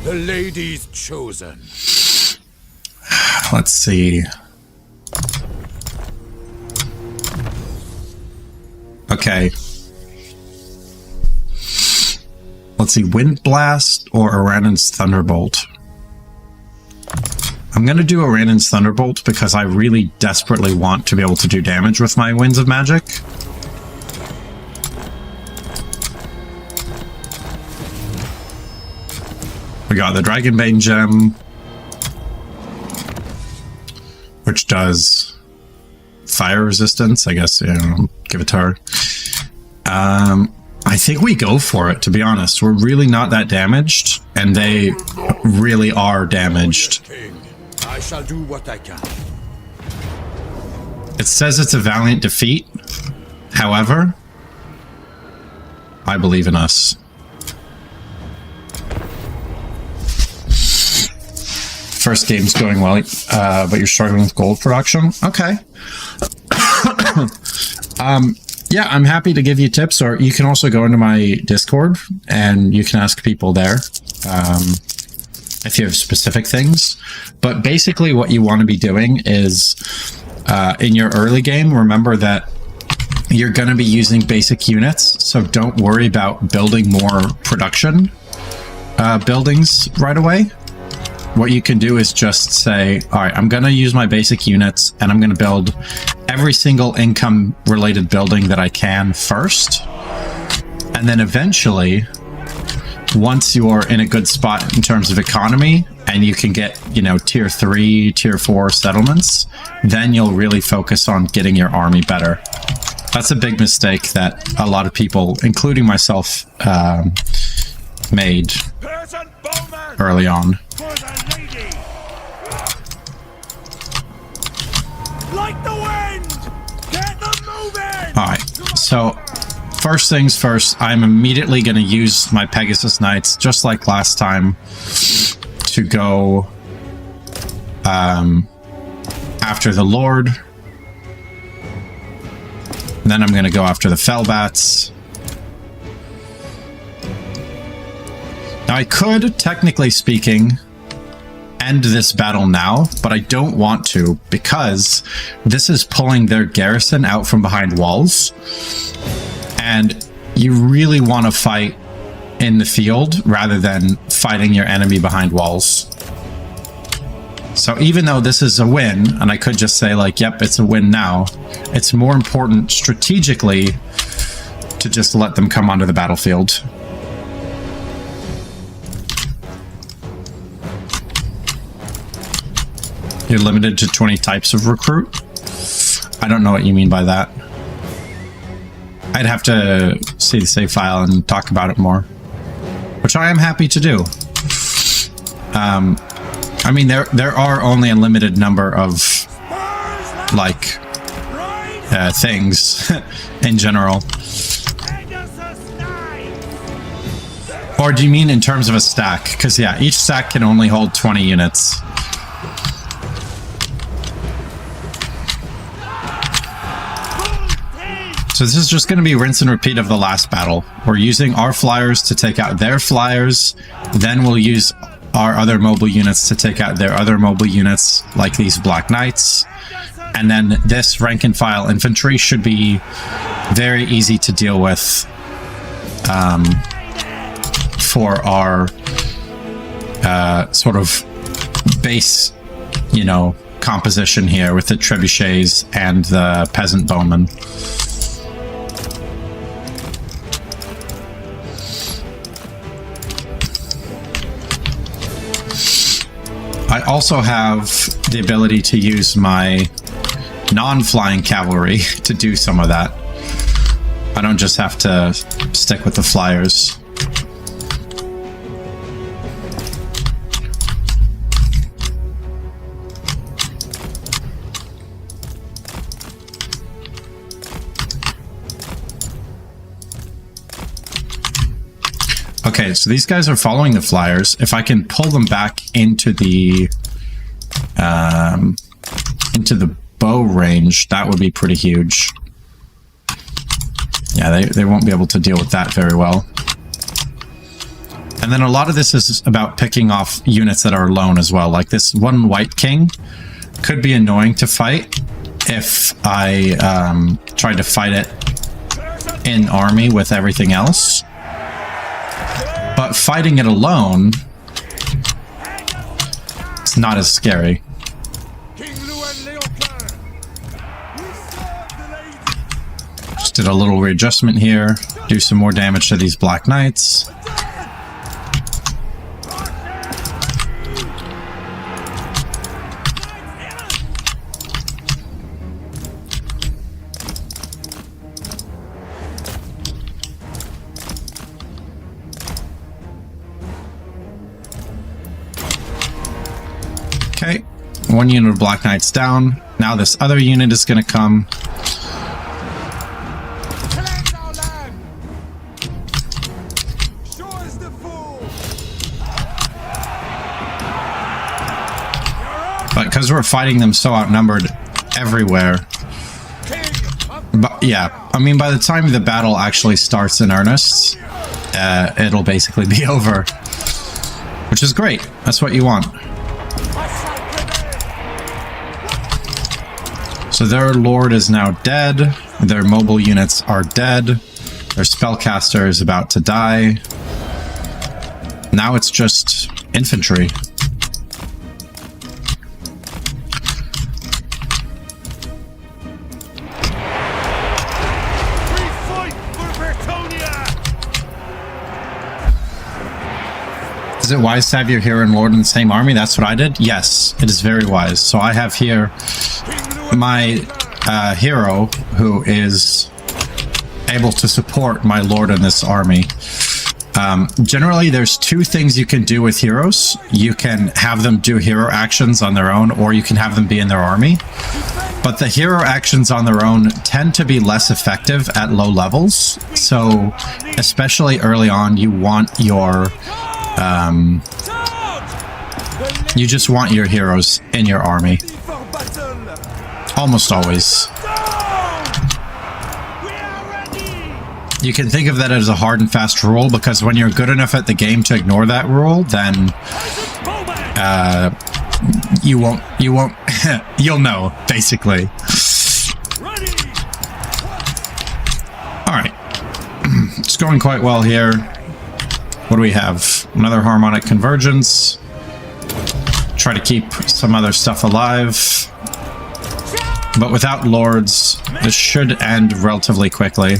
The lady's chosen. Let's see. Okay. Let's see, Wind Blast or Aranan's Thunderbolt. I'm going to do Aranan's Thunderbolt because I really desperately want to be able to do damage with my Winds of Magic. We got the Dragonbane Gem, which does fire resistance. I guess, yeah, give it to her. I think we go for it, to be honest. We're really not that damaged, and they really are damaged. King, I shall do what I can. It says it's a valiant defeat. However, I believe in us. First game's going well, but you're struggling with gold production? Okay. Yeah, I'm happy to give you tips, or you can also go into my Discord and you can ask people there if you have specific things. But basically what you want to be doing is in your early game, remember that you're going to be using basic units, so don't worry about building more production buildings right away. What you can do is just say, all right, I'm going to use my basic units and I'm going to build every single income related building that I can first. And then eventually, once you're in a good spot in terms of economy and you can get, you know, tier 3, tier 4 settlements, then you'll really focus on getting your army better. That's a big mistake that a lot of people, including myself, made early on. For the lady! Like the wind! Get them moving! Alright, so first things first, I'm immediately going to use my Pegasus Knights, just like last time, to go after the Lord. Then I'm going to go after the Fellbats. Now I could, technically speaking, end this battle now, but I don't want to because this is pulling their garrison out from behind walls. And you really want to fight in the field rather than fighting your enemy behind walls. So even though this is a win, and I could just say like, yep, it's a win now, it's more important strategically to just let them come onto the battlefield. You're limited to 20 types of recruit. I don't know what you mean by that. I'd have to see the save file and talk about it more, which I am happy to do. I mean, there are only a limited number of like things in general. Or do you mean in terms of a stack? Because yeah, each stack can only hold 20 units. So this is just going to be rinse and repeat of the last battle. We're using our flyers to take out their flyers. Then we'll use our other mobile units to take out their other mobile units, like these Black Knights. And then this rank and file infantry should be very easy to deal with for our sort of base, you know, composition here with the trebuchets and the peasant bowmen. I also have the ability to use my non-flying cavalry to do some of that. I don't just have to stick with the flyers. Okay, so these guys are following the flyers. If I can pull them back into the bow range, that would be pretty huge. Yeah, they won't be able to deal with that very well. And then a lot of this is about picking off units that are alone as well. Like this one White King could be annoying to fight if I tried to fight it in army with everything else. But fighting it alone, it's not as scary. King Louen Leoncoeur. We serve the lady. Just did a little readjustment here. Do some more damage to these Black Knights. Okay, one unit of Black Knights down. Now this other unit is going to come. Cleanse our land. Show us the fool. But because we're fighting them so outnumbered everywhere. But yeah, I mean, by the time the battle actually starts in earnest, it'll basically be over. Which is great. That's what you want. So their lord is now dead. Their mobile units are dead. Their spellcaster is about to die. Now it's just infantry. We fight for Bretonnia. Is it wise to have your hero and lord in the same army? That's what I did? Yes, it is very wise. So I have here my hero who is able to support my lord in this army. Generally, there's two things you can do with heroes. You can have them do hero actions on their own, or you can have them be in their army. But the hero actions on their own tend to be less effective at low levels. So, especially early on, you want your... you just want your heroes in your army. For battle. Almost always. We are ready. You can think of that as a hard and fast rule, because when you're good enough at the game to ignore that rule, then you won't you'll know, basically. Ready. Alright. It's going quite well here. What do we have? Another harmonic convergence. Try to keep some other stuff alive. But without lords, this should end relatively quickly. As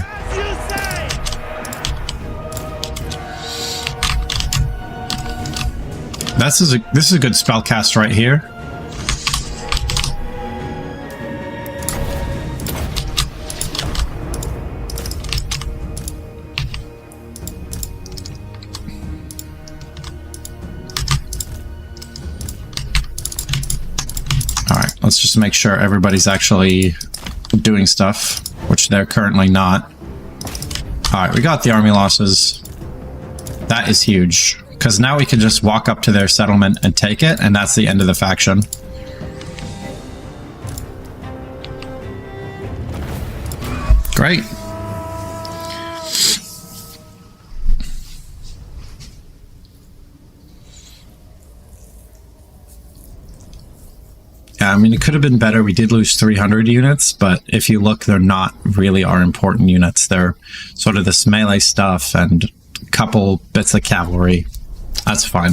you say. This is a good spellcast right here. Let's just make sure everybody's actually doing stuff, which they're currently not. Alright, we got the army losses. That is huge, because now we can just walk up to their settlement and take it, and that's the end of the faction. Great. Yeah, I mean, it could have been better. We did lose 300 units, but if you look, they're not really our important units. They're sort of this melee stuff and a couple bits of cavalry. That's fine.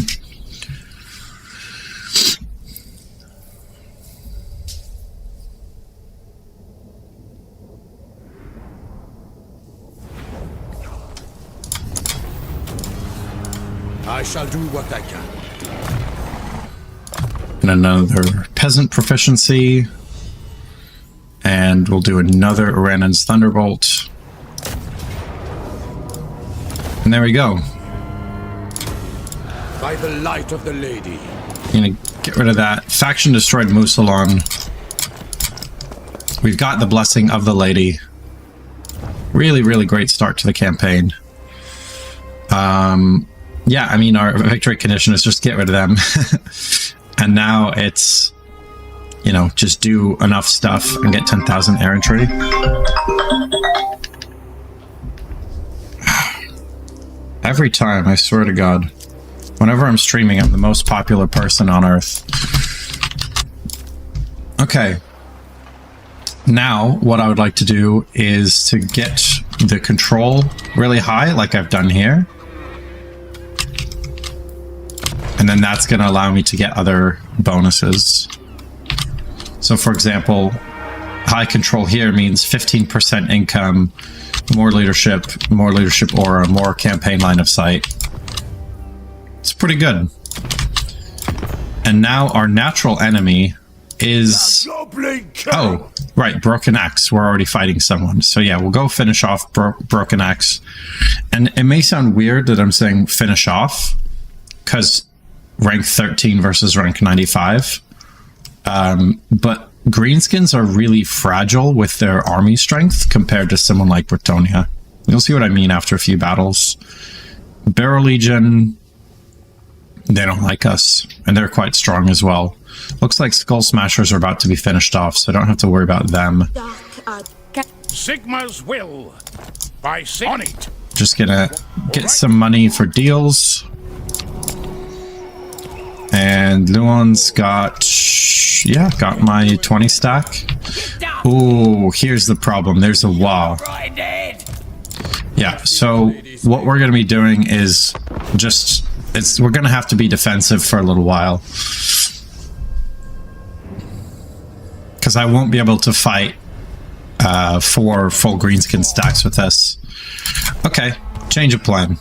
I shall do what I can. And another peasant proficiency. And we'll do another Uranan's Thunderbolt. And there we go. By the light of the lady. I'm gonna get rid of that. Faction destroyed Musalon. We've got the blessing of the lady. Really, really great start to the campaign. Yeah, I mean, our victory condition is just get rid of them. And now it's, you know, just do enough stuff and get 10,000 errantry. Every time, I swear to God. Whenever I'm streaming, I'm the most popular person on Earth. Okay. Now, what I would like to do is to get the control really high, like I've done here. And then that's going to allow me to get other bonuses. So, for example, high control here means 15% income, more leadership aura, more campaign line of sight. It's pretty good. And now our natural enemy is... Oh, right, Broken Axe. We're already fighting someone. So yeah, we'll go finish off Broken Axe. And it may sound weird that I'm saying finish off, because rank 13 versus rank 95. But greenskins are really fragile with their army strength compared to someone like Bretonnia. You'll see what I mean after a few battles. Barrow Legion, they don't like us, and they're quite strong as well. Looks like Skull Smashers are about to be finished off, so I don't have to worry about them. Sigma's will. By on it. Just gonna get some money for deals. And Louen's got, yeah, got my 20 stack. Ooh, here's the problem. There's a wall. Yeah, so what we're gonna be doing is just, we're gonna have to be defensive for a little while. Because I won't be able to fight 4 full greenskin stacks with this. Okay, change of plan.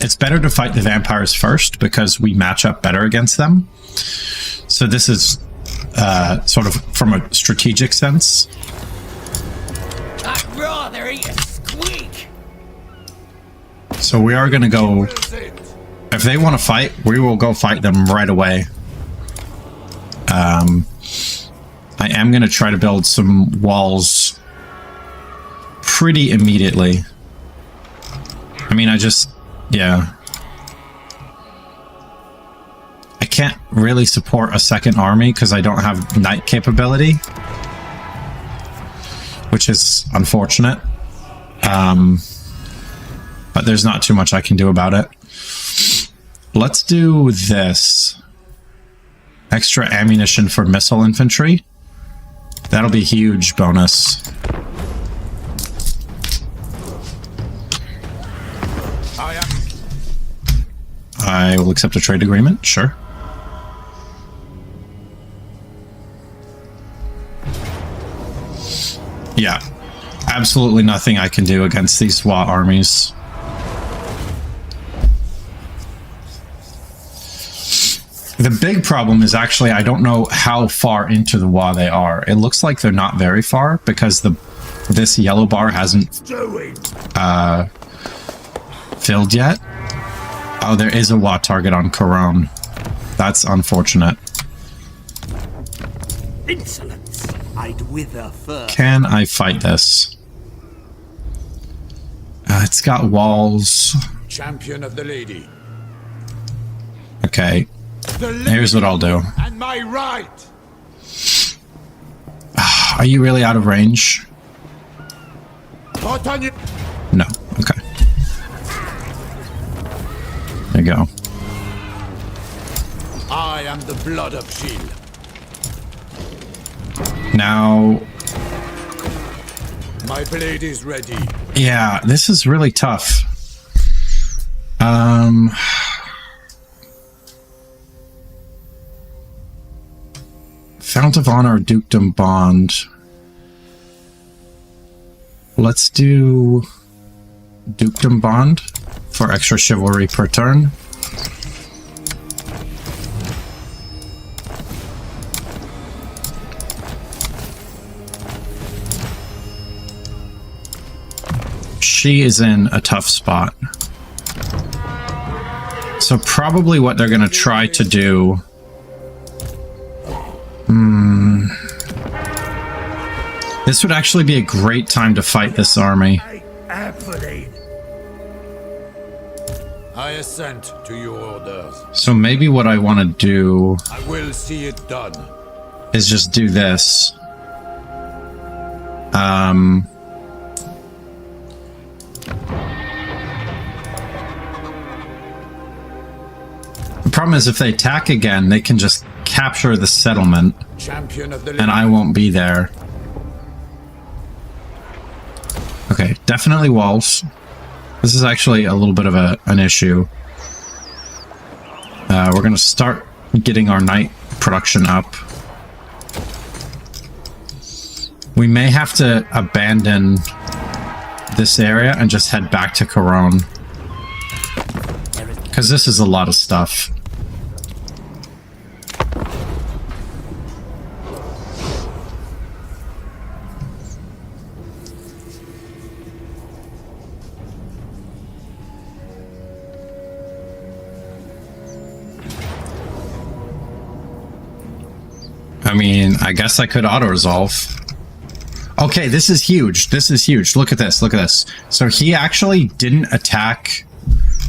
It's better to fight the vampires first because we match up better against them. So this is sort of from a strategic sense. I'd rather eat a squeak. So we are going to go... If they want to fight, we will go fight them right away. I am going to try to build some walls pretty immediately. I mean, yeah. I can't really support a second army because I don't have knight capability, which is unfortunate. But there's not too much I can do about it. Let's do this. Extra ammunition for missile infantry. That'll be a huge bonus. I will accept a trade agreement, sure. Yeah, absolutely nothing I can do against these SWAT armies. The big problem is actually I don't know how far into the WA they are. It looks like they're not very far because this yellow bar hasn't filled yet. Oh, there is a WA target on Corone. That's unfortunate. Insolence! I'd wither first. Can I fight this? It's got walls. Champion of the lady. Okay, The here's what I'll do. and my right! Are you really out of range? Bretonnia! No. Okay. There you go. I am the blood of Gilles. Now, My blade is ready. yeah, this is really tough. Fount of Honor, Dukedom Bond. Let's do Dukedom Bond for extra chivalry per turn. She is in a tough spot. So probably what they're going to try to do... This would actually be a great time to fight this army. I assent to your orders. So maybe what I want to do I will see it done. is just do this. The problem is if they attack again, they can just capture the settlement, Champion of the lady. and I won't be there. Okay, definitely walls. This is actually a little bit of an issue. We're going to start getting our night production up. We may have to abandon this area and just head back to Caron. Because this is a lot of stuff. I mean, I guess I could auto-resolve. Okay, this is huge. This is huge. Look at this. Look at this. So he actually didn't attack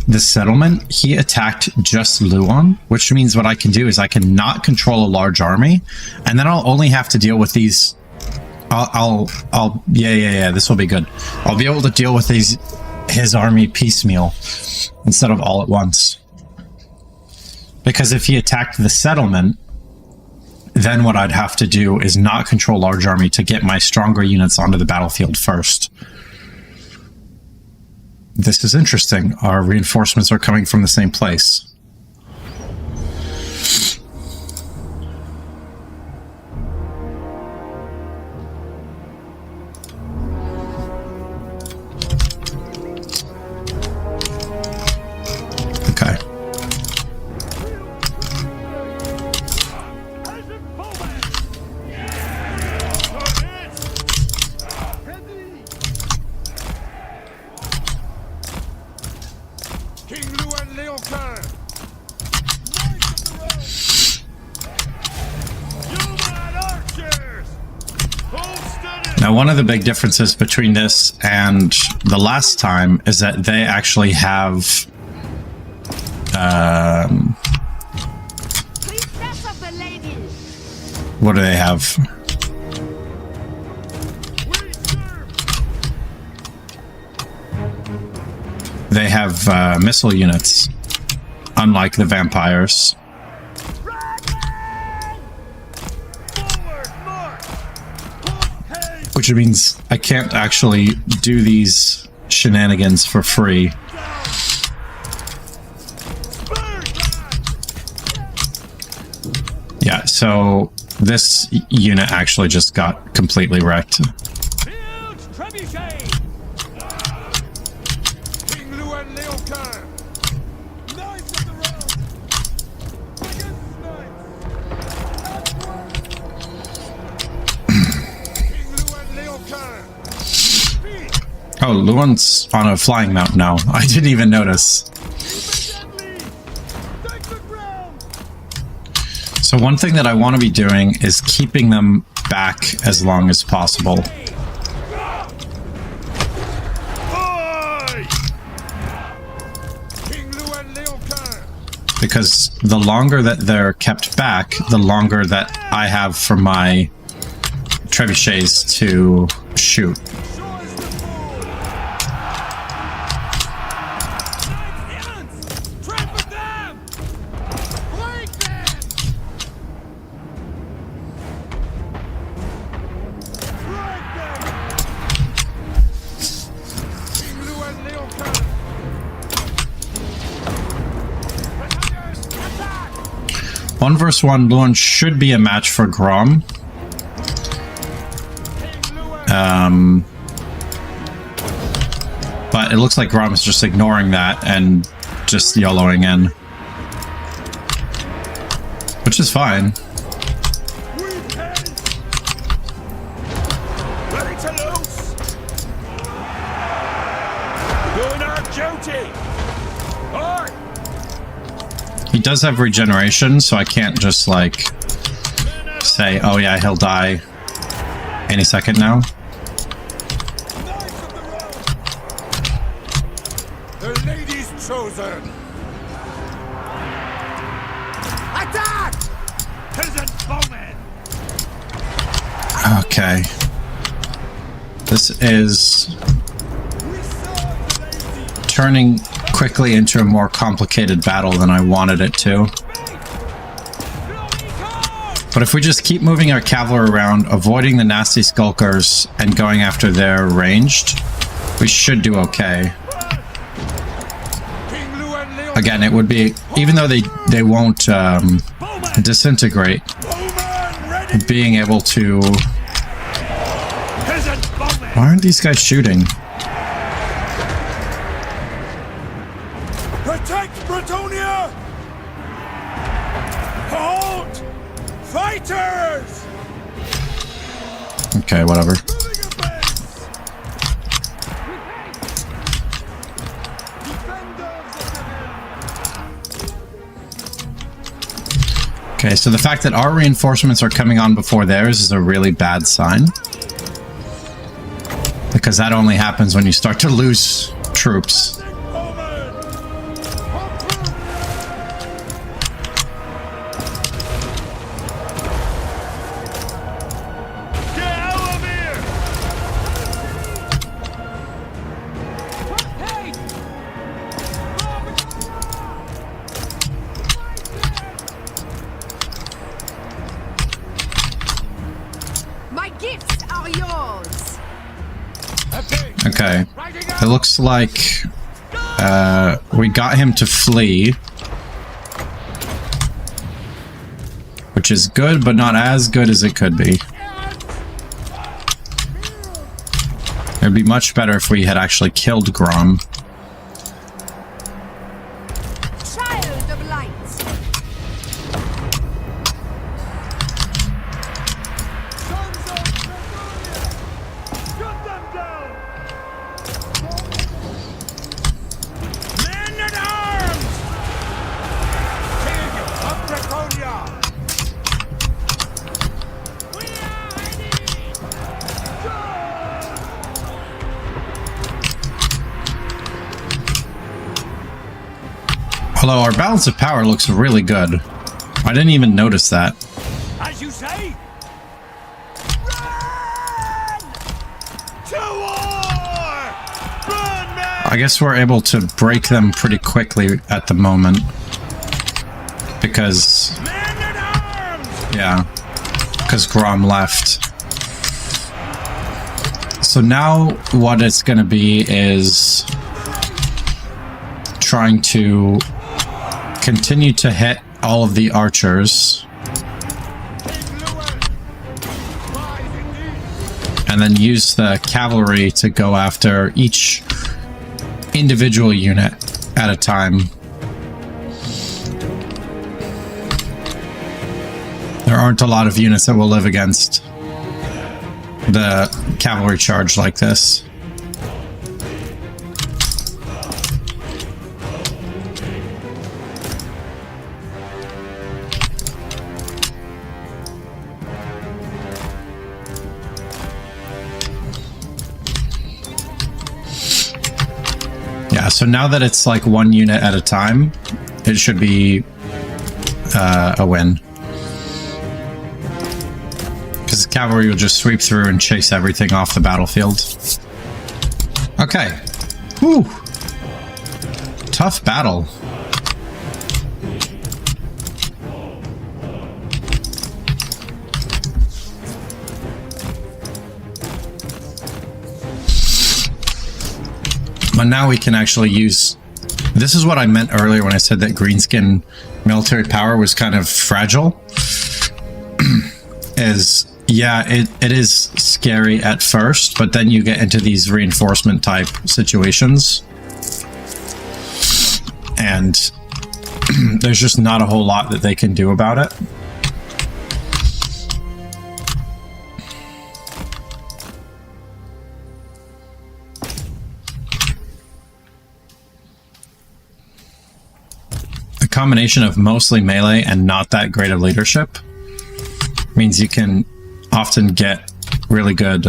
the settlement. He attacked just Louen, which means what I can do is I can not control a large army, and then I'll only have to deal with these. Yeah, this will be good. I'll be able to deal with his army piecemeal instead of all at once. Because if he attacked the settlement, then what I'd have to do is not control large army to get my stronger units onto the battlefield first. This is interesting. Our reinforcements are coming from the same place. Okay. King Louen Leoncoeur. Human archers. Hold steady. Now, one of the big differences between this and the last time is that they actually have Princess of the lady. what do they have? We serve. They have missile units, unlike the vampires. Forward march. Hold head. Which means I can't actually do these shenanigans for free. Yeah, so this unit actually just got completely wrecked. Field trebuchet. King Louen Leoncoeur. Knights of the realm. Against knights. King Louen Leoncoeur. Speed. Oh, Louen's on a flying mount now. I didn't even notice. Keep it deadly. Take the ground. So one thing that I want to be doing is keeping them back as long as possible. Oi! King Louen Leoncoeur! Because the longer that they're kept back, the longer that I have for my trebuchets to shoot. Show us the fool! Ants! Trample them! Break them! Break them! King Louen Leoncoeur! Bretonnia's attack! 1 versus 1, Louen should be a match for Grom. But it looks like Grom is just ignoring that and just YOLOing in. Which is fine. Weekend! Ready to loose! Doing our duty! Oi! He does have regeneration, so I can't just like say, oh yeah, he'll die any second now. Knights of the road! The lady's chosen! Attack! Peasant bowmen! Okay. This is We serve the lady! turning quickly into a more complicated battle than I wanted it to. But if we just keep moving our cavalry around, avoiding the nasty skulkers, and going after their ranged, we should do okay. King Louen Leoncoeur! Again, it would be, even though they won't disintegrate, Bowman ready! being able to... Peasant bowmen! Why aren't these guys shooting? Protect Bretonnia! Halt! Fighters! Okay, whatever. Moving events! Defenders of the Okay, so the fact that our reinforcements are coming on before theirs is a really bad sign. Because that only happens when you start to lose troops. Bowman! Get out of here! My gifts are yours. Okay, it looks like we got him to flee. Which is good, but not as good as it could be. It'd be much better if we had actually killed Grom. Child of light. Sons of Bretonnia! Shut them down! Men at arms! King of Bretonnia! We are ready! Although our balance of power looks really good. I didn't even notice that. As you say, run! To war! Run, men! I guess we're able to break them pretty quickly at the moment. Because, Men at arms! yeah, because Grom left. So now what it's going to be is trying to continue to hit all of the archers King Louen! Rise indeed! and then use the cavalry to go after each individual unit at a time. There aren't a lot of units that will live against the cavalry charge like this. So now that it's like 1 unit at a time, it should be a win. Because cavalry will just sweep through and chase everything off the battlefield. Okay. Whew. Tough battle. But now we can actually use... This is what I meant earlier when I said that greenskin military power was kind of fragile. Yeah, it is scary at first, but then you get into these reinforcement type situations. And there's just not a whole lot that they can do about it. A combination of mostly melee and not that great of leadership means you can often get really good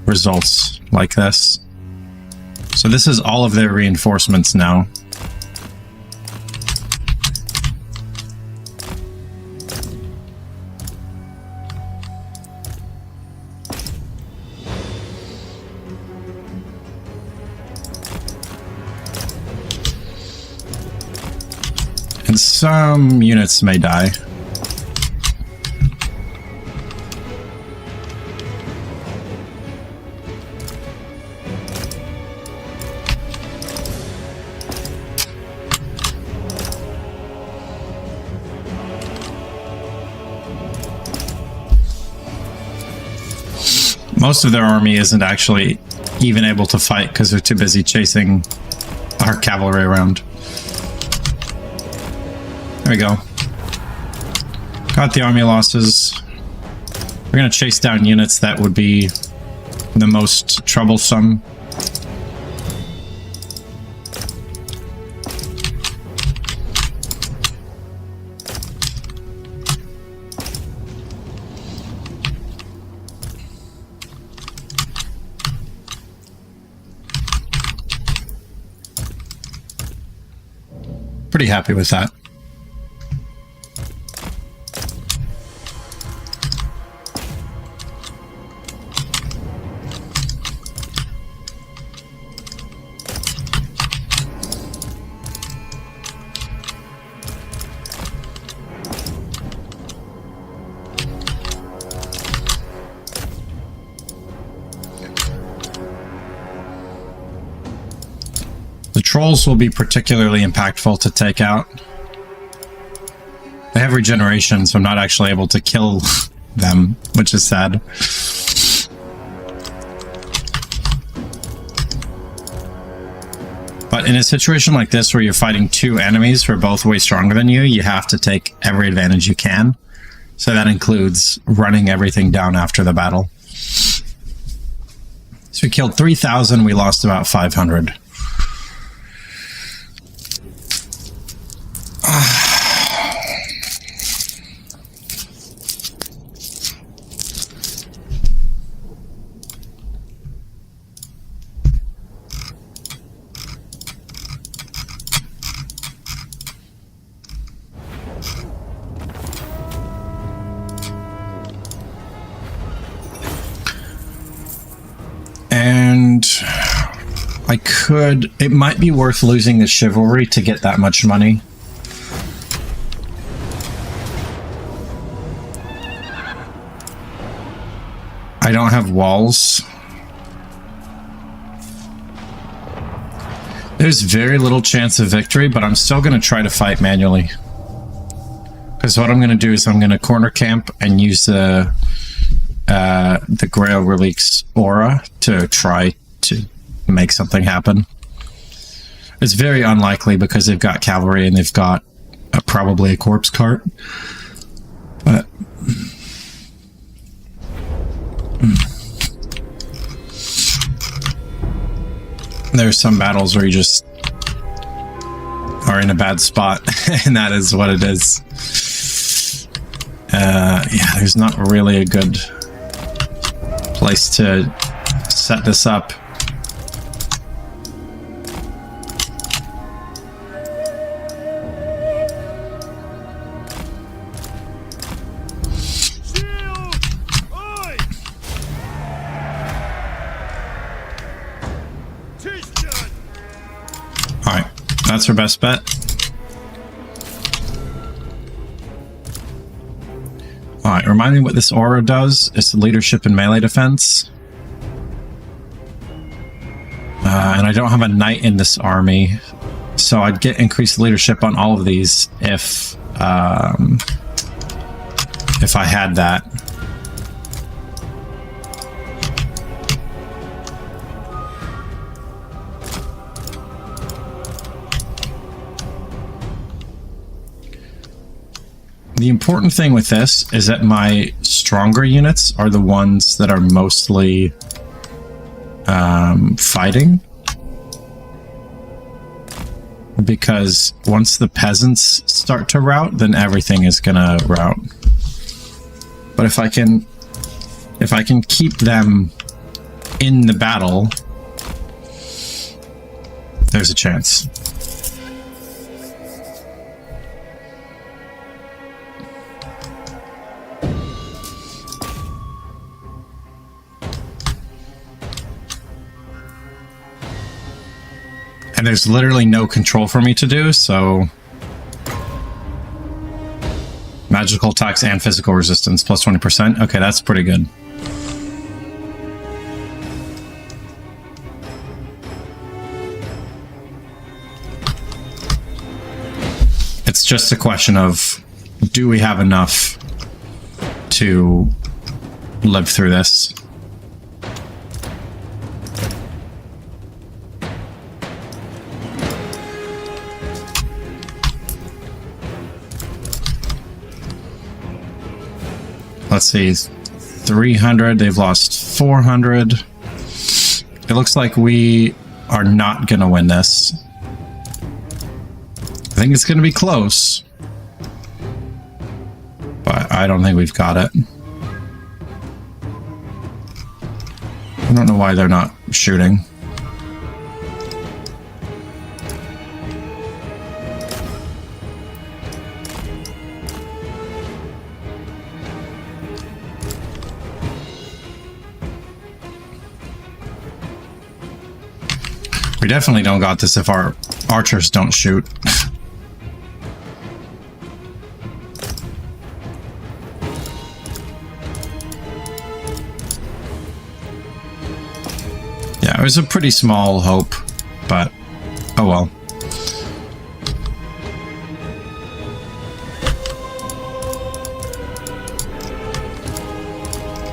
results like this. So this is all of their reinforcements now. And some units may die. Most of their army isn't actually even able to fight because they're too busy chasing our cavalry around. There we go. Got the army losses. We're going to chase down units that would be the most troublesome. Pretty happy with that. The trolls will be particularly impactful to take out. They have regeneration, so I'm not actually able to kill them, which is sad. But in a situation like this where you're fighting two enemies who are both way stronger than you, you have to take every advantage you can. So that includes running everything down after the battle. So we killed 3,000, we lost about 500. And it might be worth losing the chivalry to get that much money. I don't have walls. There's very little chance of victory, but I'm still going to try to fight manually. Because what I'm going to do is I'm going to corner camp and use the Grail Relic's aura to try to make something happen. It's very unlikely because they've got cavalry and they've got probably a corpse cart. But there's some battles where you just are in a bad spot, and that is what it is. Yeah, there's not really a good place to set this up. That's her best bet. Alright, remind me what this aura does. It's leadership and melee defense. And I don't have a knight in this army, so I'd get increased leadership on all of these if I had that. The important thing with this is that my stronger units are the ones that are mostly fighting. Because once the peasants start to rout, then everything is gonna rout. But if I can keep them in the battle, there's a chance. And there's literally no control for me to do, so... Magical attacks and physical resistance, plus 20%. Okay, that's pretty good. It's just a question of, do we have enough to live through this? Let's see, 300, they've lost 400. It looks like we are not going to win this. I think it's going to be close, but I don't think we've got it. I don't know why they're not shooting. We definitely don't got this if our archers don't shoot. Yeah, it was a pretty small hope, but oh well.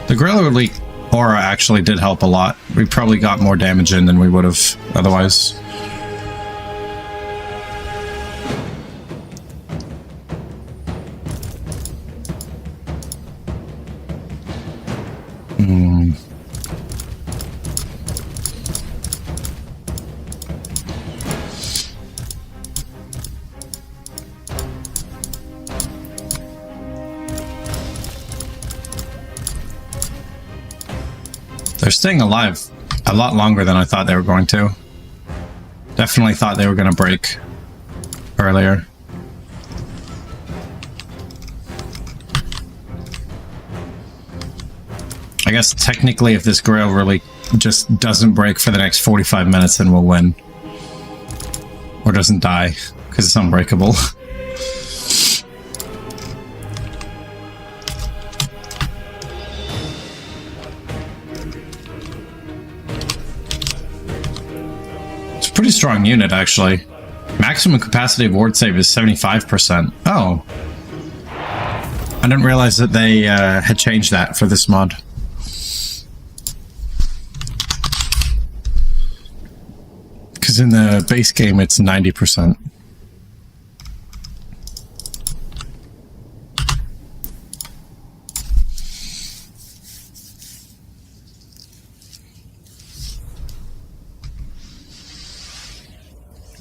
The Guerrilla Elite aura actually did help a lot. We probably got more damage in than we would have otherwise. They're staying alive a lot longer than I thought they were going to. Definitely thought they were going to break earlier. I guess technically if this Grail really just doesn't break for the next 45 minutes, then we'll win. Or doesn't die, because it's unbreakable. Pretty strong unit, actually. Maximum capacity of ward save is 75%. Oh. I didn't realize that they had changed that for this mod. Because in the base game, it's 90%.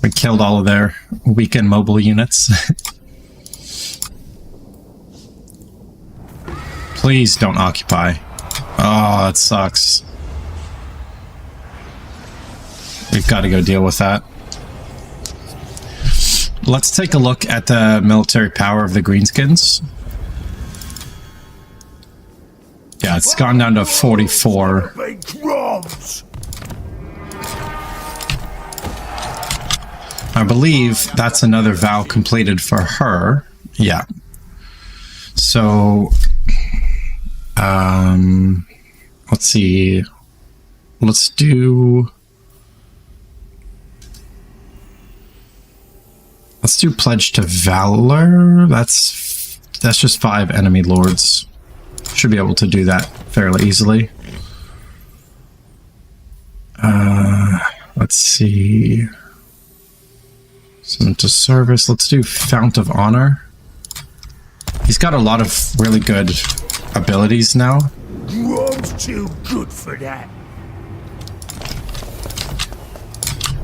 We killed all of their weak and mobile units. Please don't occupy. Oh, that sucks. We've got to go deal with that. Let's take a look at the military power of the Greenskins. Yeah, it's gone down to 44. I believe that's another vow completed for her. Yeah. So, let's see. Let's do Pledge to Valor. That's just 5 enemy lords. Should be able to do that fairly easily. Let's see. Send to service. Let's do Fount of Honor. He's got a lot of really good abilities now. Rome's too good for that.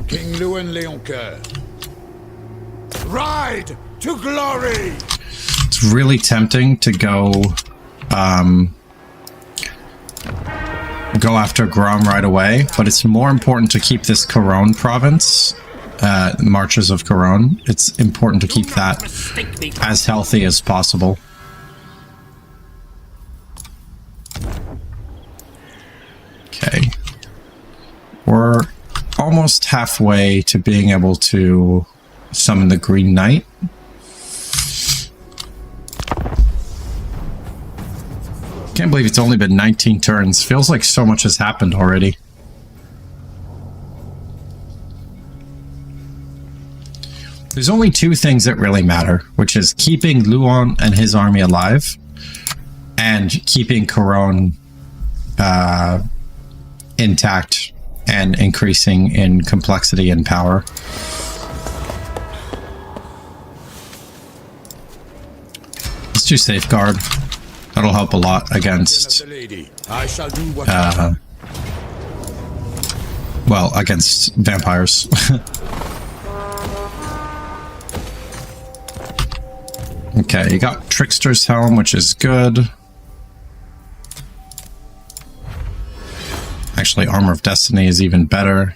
King Louen Leoncoeur. Ride to glory! It's really tempting to go after Grom right away, but it's more important to keep this Couronne province, Marches of Couronne. It's important to keep that as healthy as possible. Okay. We're almost halfway to being able to summon the Green Knight. Can't believe it's only been 19 turns. Feels like so much has happened already. There's only 2 things that really matter, which is keeping Louen and his army alive and keeping Couronne intact and increasing in complexity and power. Let's do Safeguard. That'll help a lot against, well, against vampires. Okay, you got Trickster's Helm, which is good. Actually, Armor of Destiny is even better.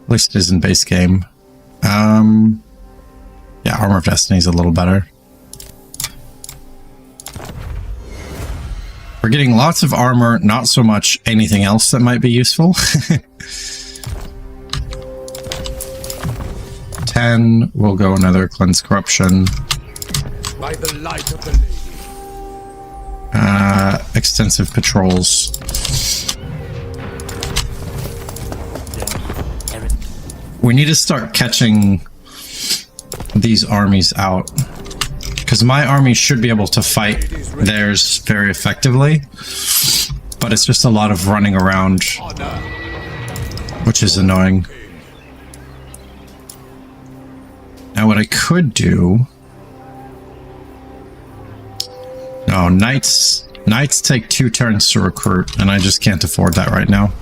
At least it is in base game. Yeah, Armor of Destiny is a little better. We're getting lots of armor, not so much anything else that might be useful. 10, we'll go another Cleanse Corruption. By the light of the lady. Extensive patrols. We need to start catching these armies out. Because my army should be able to fight theirs very effectively. But it's just a lot of running around, which is annoying. Now what I could do... No, Knights take 2 turns to recruit, and I just can't afford that right now.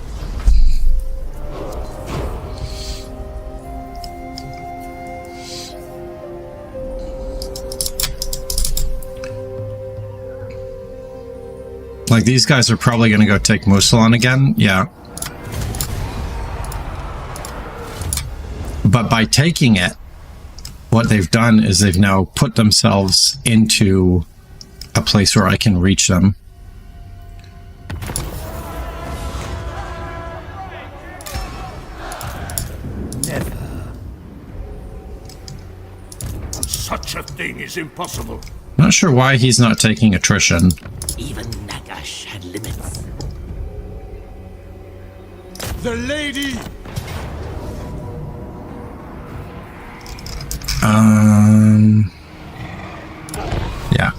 Like, these guys are probably going to go take Musalon again. Yeah. But by taking it, what they've done is they've now put themselves into a place where I can reach them. Never. Such a thing is impossible. Not sure why he's not taking attrition. Even Nagash had limits. The lady! Yeah.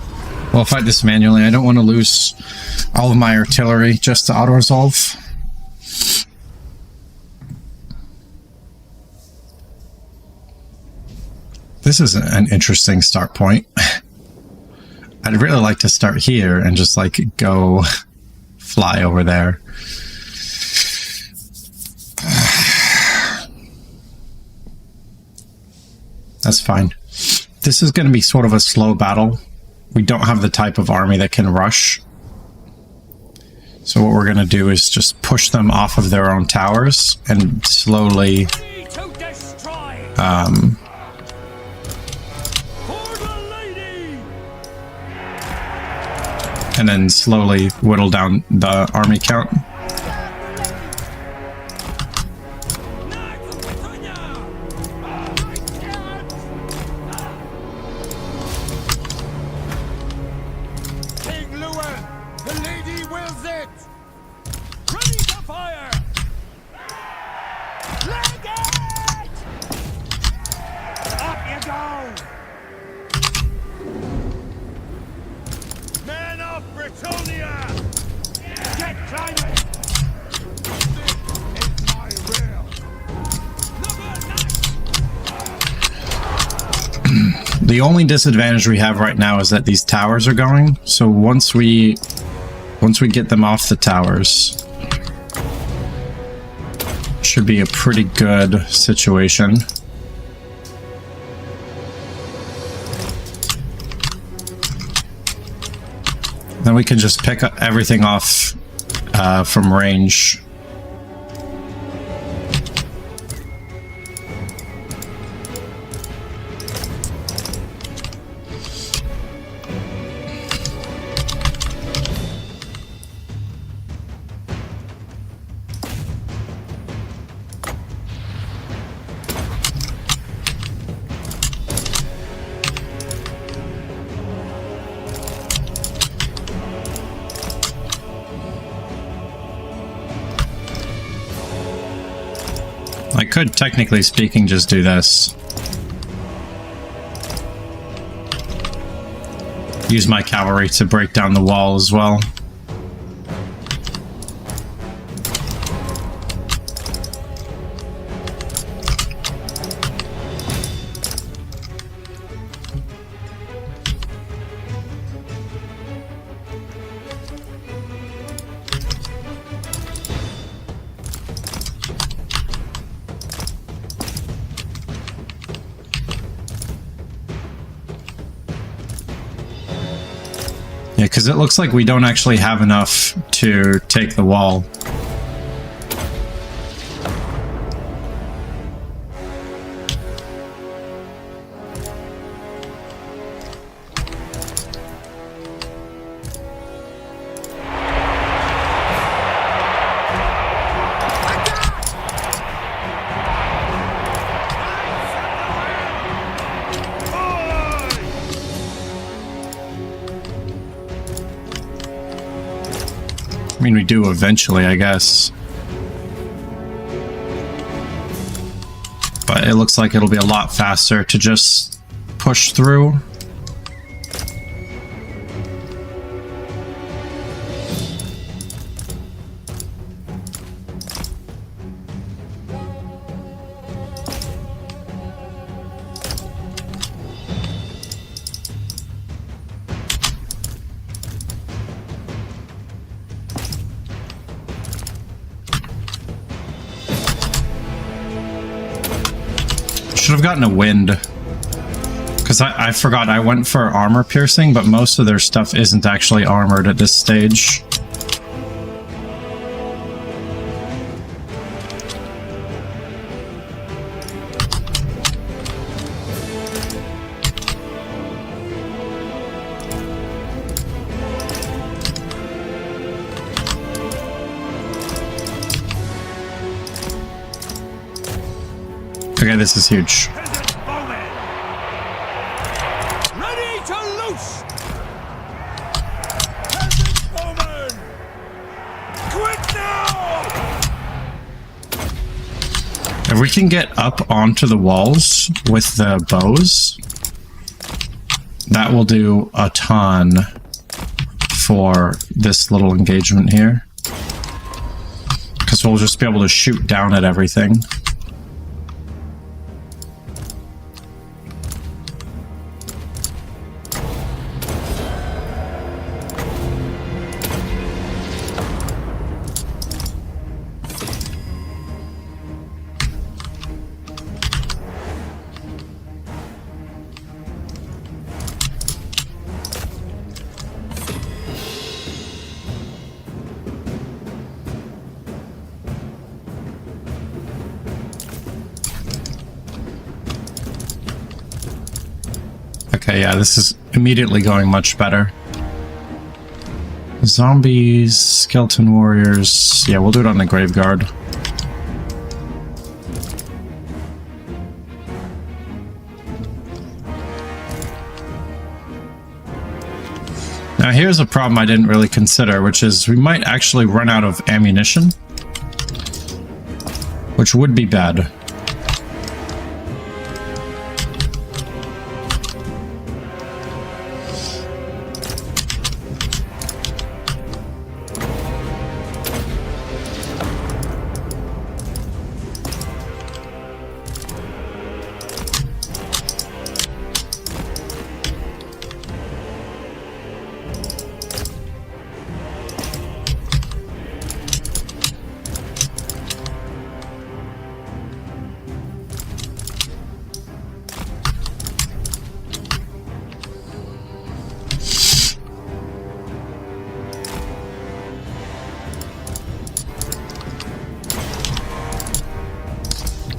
We'll fight this manually. I don't want to lose all of my artillery just to auto-resolve. This is an interesting start point. I'd really like to start here and just, like, go fly over there. That's fine. This is going to be sort of a slow battle. We don't have the type of army that can rush. So what we're going to do is just push them off of their own towers and slowly... and then slowly whittle down the army count. down! Men of Bretonnia! Get climbing! This is my realm! The only disadvantage we have right now is that these towers are going. So once we get them off the towers, should be a pretty good situation. Then we can just pick up everything off from range. I could, technically speaking, just do this. Use my cavalry to break down the wall as well. Yeah, because it looks like we don't actually have enough to take the wall. I mean, we do eventually, I guess. But it looks like it'll be a lot faster to just push through. Should have gotten a wind, because I forgot I went for armor piercing, but most of their stuff isn't actually armored at this stage. Okay, this is huge. Peasant bowmen! Ready to loose! Peasant bowmen! Quit now! If we can get up onto the walls with the bows, that will do a ton for this little engagement here. Because we'll just be able to shoot down at everything. Okay, yeah, this is immediately going much better. Zombies, skeleton warriors. Yeah, we'll do it on the Graveguard. Now here's a problem I didn't really consider, which is we might actually run out of ammunition, which would be bad.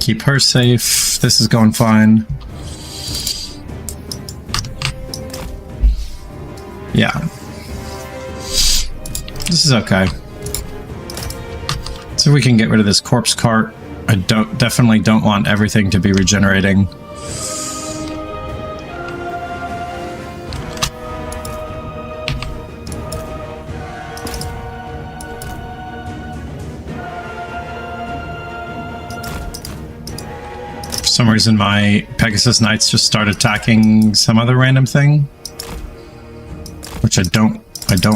keep her safe. This is going fine. Yeah. This is okay. So we can get rid of this corpse cart. I definitely don't want everything to be regenerating. For some reason my Pegasus Knights just start attacking some other random thing. Which I don't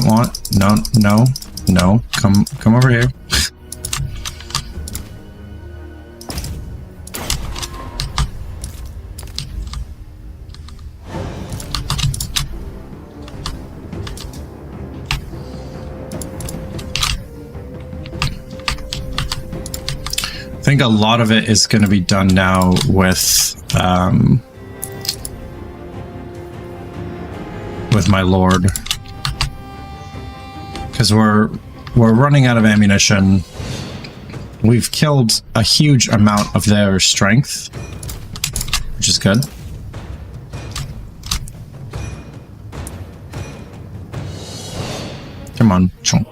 want. No. Come over here. I think a lot of it is going to be done now with my lord, because we're running out of ammunition. We've killed a huge amount of their strength, which is good. Come on, chunk.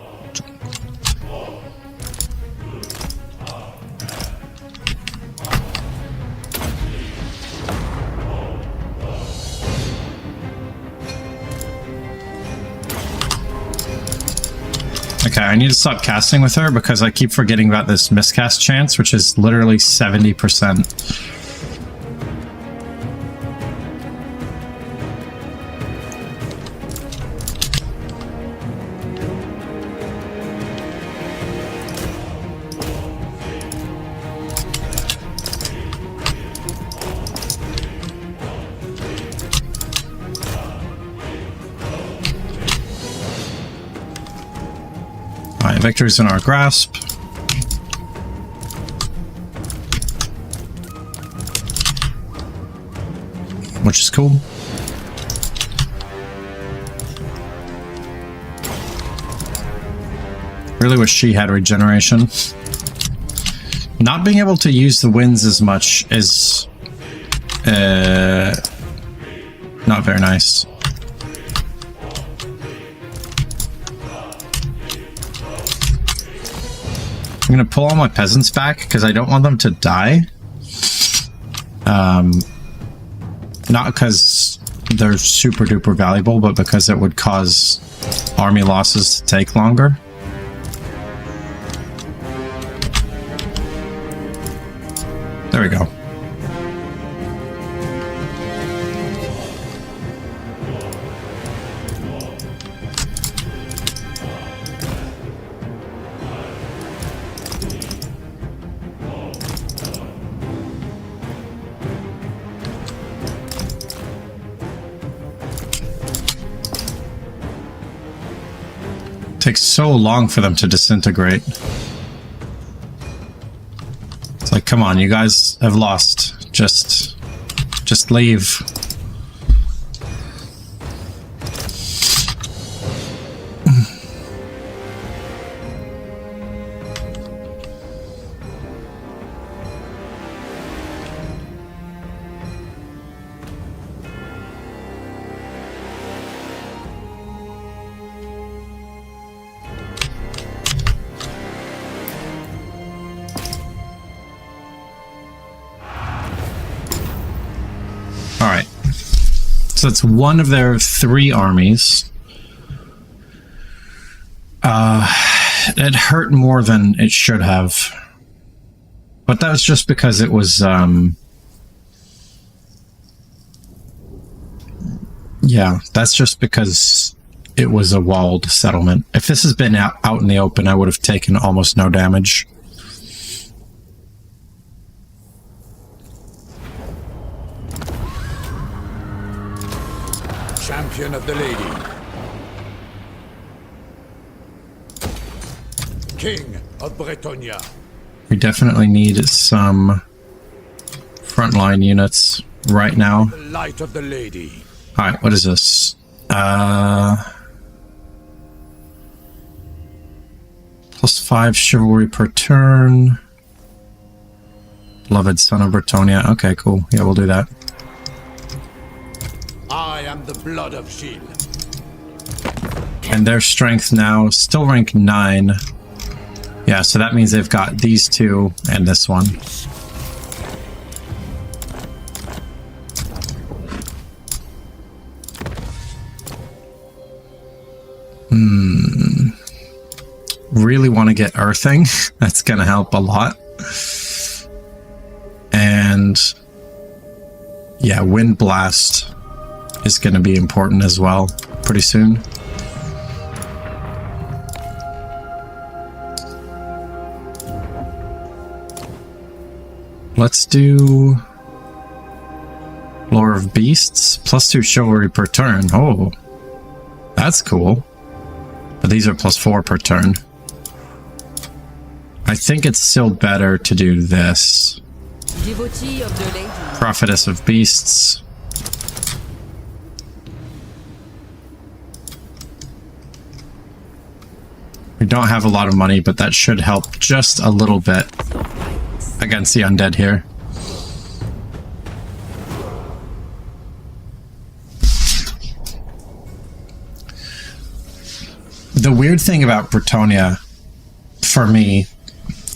Okay, I need to stop casting with her because I keep forgetting about this miscast chance, which is literally 70%. Victory's in our grasp. Which is cool. Really wish she had regeneration. Not being able to use the winds as much is not very nice. I'm gonna pull all my peasants back because I don't want them to die. Not because they're super duper valuable, but because it would cause army losses to take longer. There we go. Takes so long for them to disintegrate. It's like, come on, you guys have lost. Just leave. Alright. So it's one of their 3 armies. It hurt more than it should have. But that was just because it was, yeah, that's just because it was a walled settlement. If this has been out in the open, I would have taken almost no damage. Champion of the lady. King of Bretonnia. We definitely need some frontline units right now. The light of the lady. Alright, what is this? +5 chivalry per turn. Beloved son of Bretonnia. Okay, cool. Yeah, we'll do that. I am the blood of Gilles. And their strength now, still rank 9. Yeah, so that means they've got these two and this one. Really want to get earthing. That's going to help a lot. And yeah, wind blast is going to be important as well pretty soon. Let's do Lore of Beasts, +2 chivalry per turn. Oh, that's cool. But these are +4 per turn. I think it's still better to do this. Devotee of the lady. Prophetess of Beasts. We don't have a lot of money, but that should help just a little bit against the undead here. The weird thing about Bretonnia, for me,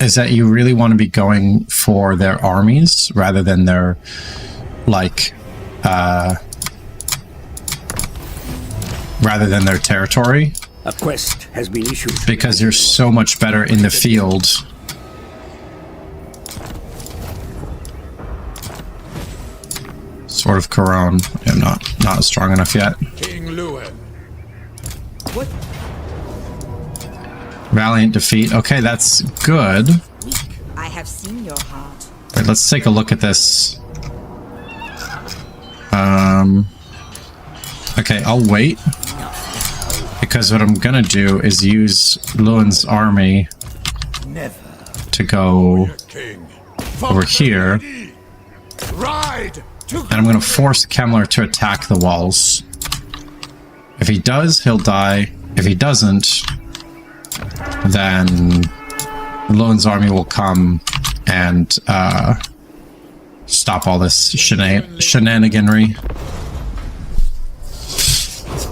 is that you really want to be going for their armies rather than their, like, rather than their territory. A quest has been issued. Because you're so much better in the field. Sword of Couronne. I'm not strong enough yet. King Louen. What? Valiant defeat. Okay, that's good. I have seen your heart. Wait, let's take a look at this. Okay, I'll wait. Because what I'm gonna do is use Louen's army to go King. over here. Ride to And I'm gonna force Kemmler to attack the walls. If he does, he'll die. If he doesn't, then Louen's army will come and stop all this shenaniganry.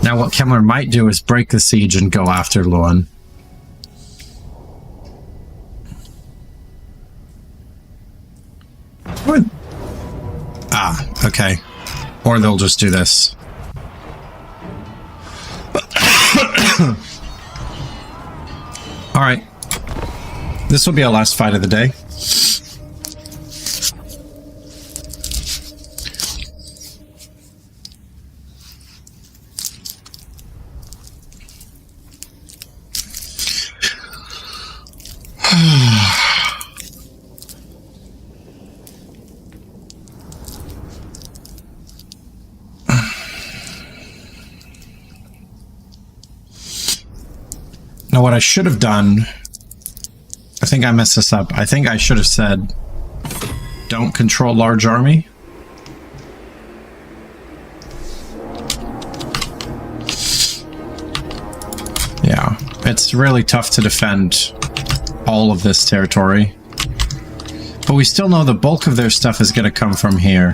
Now what Kemmler might do is break the siege and go after Louen. What? Ah, okay. Or they'll just do this. Alright. This will be our last fight of the day. Now, what I should have done, I think I messed this up. I think I should have said, don't control large army. Yeah, it's really tough to defend all of this territory. But we still know the bulk of their stuff is going to come from here.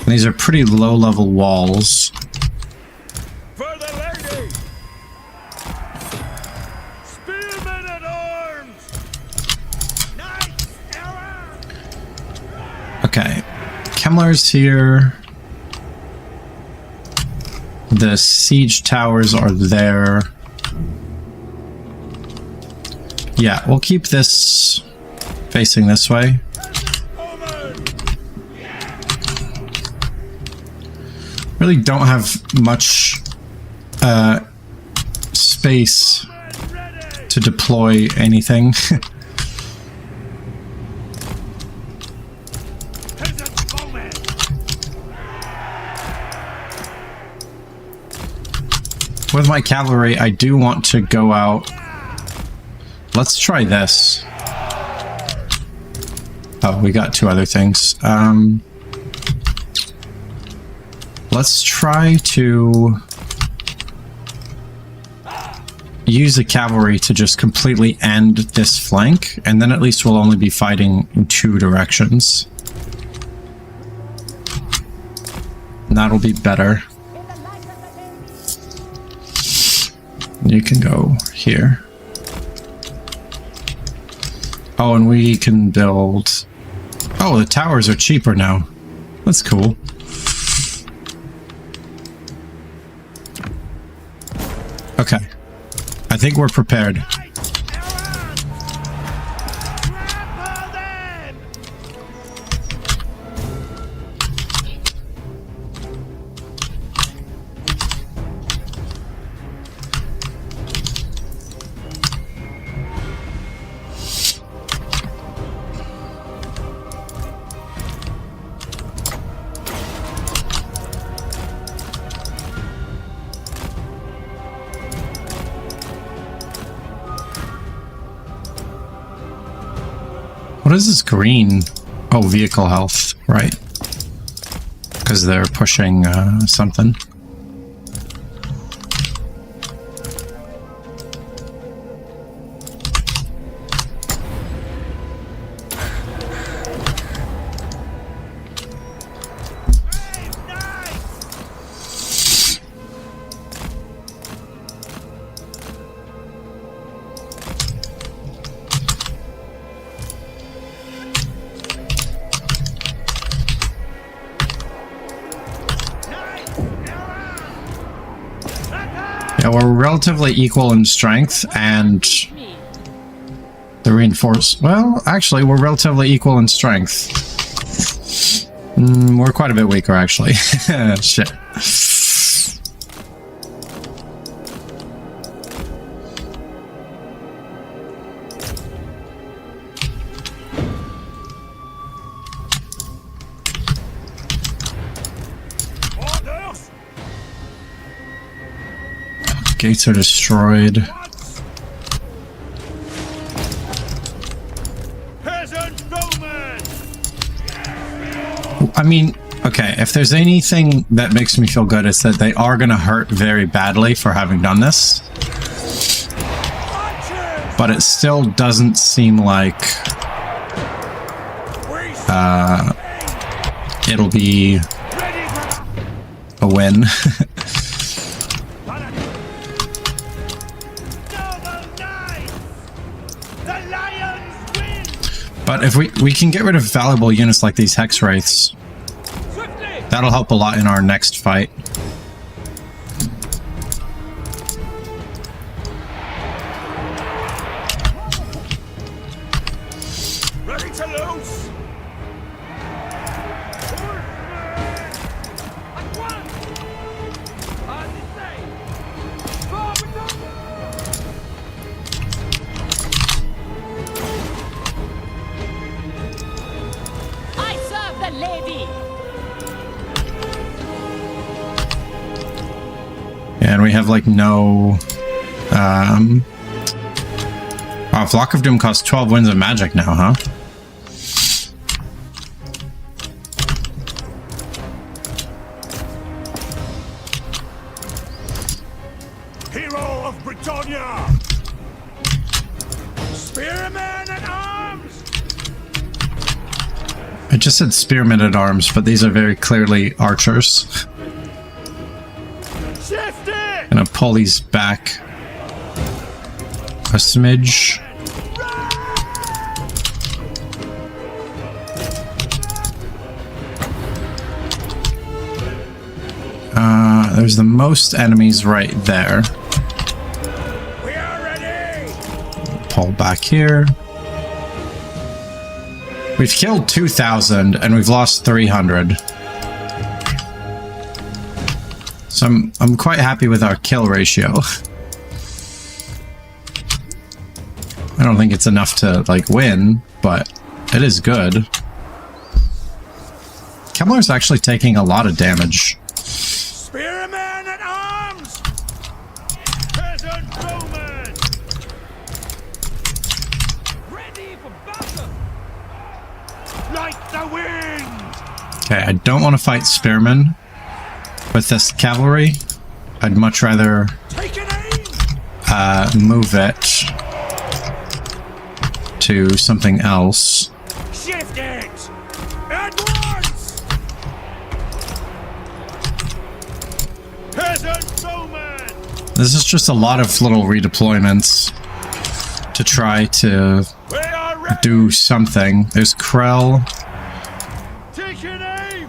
These are pretty low-level walls. For the lady! Spearmen at arms! Knights errant! Okay. Kemmler's here. The siege towers are there. Yeah, we'll keep this facing this way. Really don't have much space to deploy anything. with my cavalry, I do want to go out. Let's try this. Oh, we got two other things. Let's try to use the cavalry to just completely end this flank, and then at least we'll only be fighting in two directions. And that'll be better. You can go here. Oh, and we can build... Oh, the towers are cheaper now. That's cool. Okay. I think we're prepared. What is this green? Oh, vehicle health, right. Because they're pushing something. Yeah, we're relatively equal in strength, and the reinforced... Well, actually, we're relatively equal in strength. We're quite a bit weaker, actually. Shit. Gates are destroyed. I mean, okay, if there's anything that makes me feel good, it's that they are going to hurt very badly for having done this. But it still doesn't seem like it'll be a win. But if we can get rid of valuable units like these Hex Wraiths, that'll help a lot in our next fight. Ready to loose! I serve the lady. And we have like no... Wow, Flock of Doom costs 12 wins of magic now, huh? Hero of Bretonnia! Spearman at arms! I just said spearmen at arms, but these are very clearly archers. Shift it! Gonna pull these back a smidge. There's the most enemies right there. We are ready! Pull back here. We've killed 2,000 and we've lost 300. So I'm quite happy with our kill ratio. I don't think it's enough to like win, but it is good. Kemmler's actually taking a lot of damage. Spearman at arms! Like the wind! Okay, I don't want to fight spearmen with this cavalry. I'd much rather Take an aim! move it to something else. Shift it! At once! Peasant bowman! This is just a lot of little redeployments to try to We are ready! do something. There's Krell. Take an aim!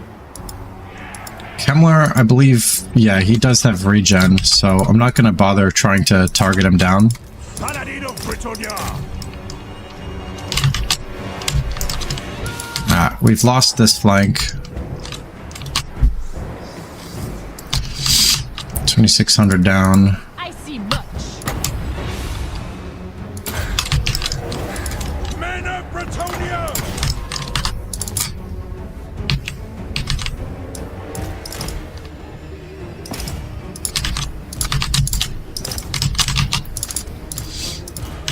Kemmler, I believe, yeah, he does have regen, so I'm not going to bother trying to target him down. Paladin of Bretonnia! We've lost this flank. 2,600 down. I see much. Men of Bretonnia!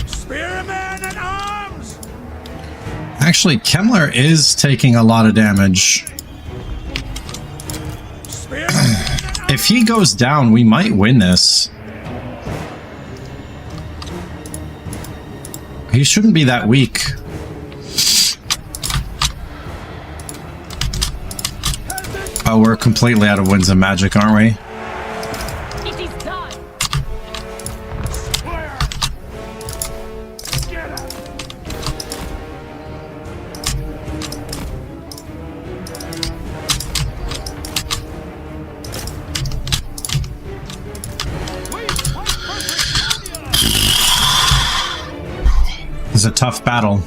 Spearmen at arms! Actually, Kemmler is taking a lot of damage. Spearmen at arms! If he goes down, we might win this. He shouldn't be that weak. Oh, we're completely out of winds of magic, aren't we? It is done. Fire! Get up! It's a tough battle.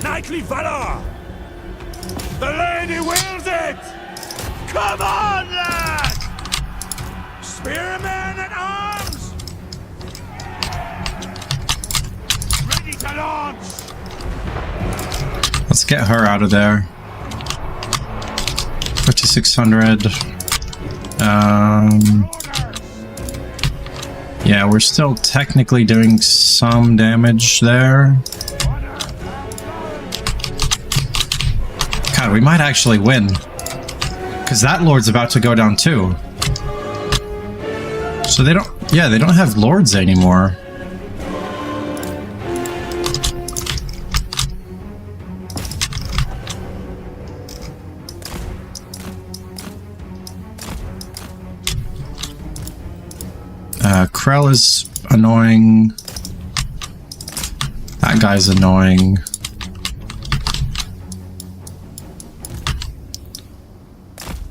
Knightly valor! The lady wills it! Come on, lad! Spearmen at arms! Ready to launch! Let's get her out of there. 5,600. Yeah, we're still technically doing some damage there. God, we might actually win. Because that lord's about to go down too. So they don't... Yeah, they don't have lords anymore. Krell is annoying. That guy's annoying.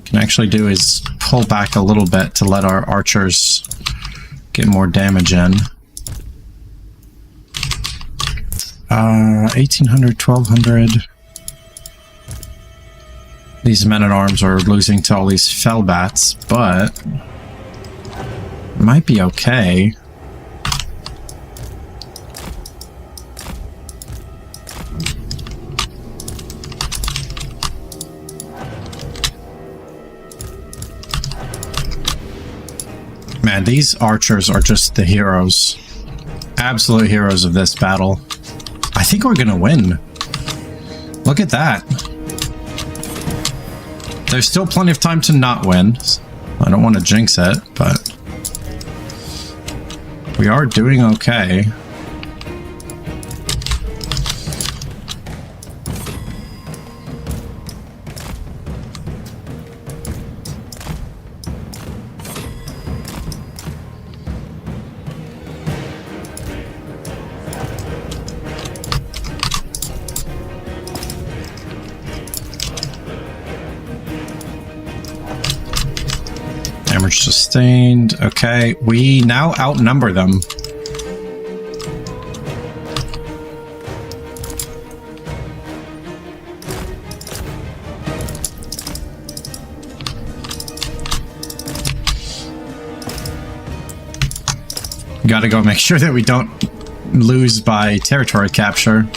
Can actually do is pull back a little bit to let our archers get more damage in. 1,800, 1,200. These men-at-arms are losing to all these fellbats, but might be okay. Man, these archers are just the heroes. Absolute heroes of this battle. I think we're gonna win. Look at that. There's still plenty of time to not win. I don't want to jinx it, but we are doing okay. Damage sustained. Okay, we now outnumber them. Gotta go make sure that we don't lose by territory capture.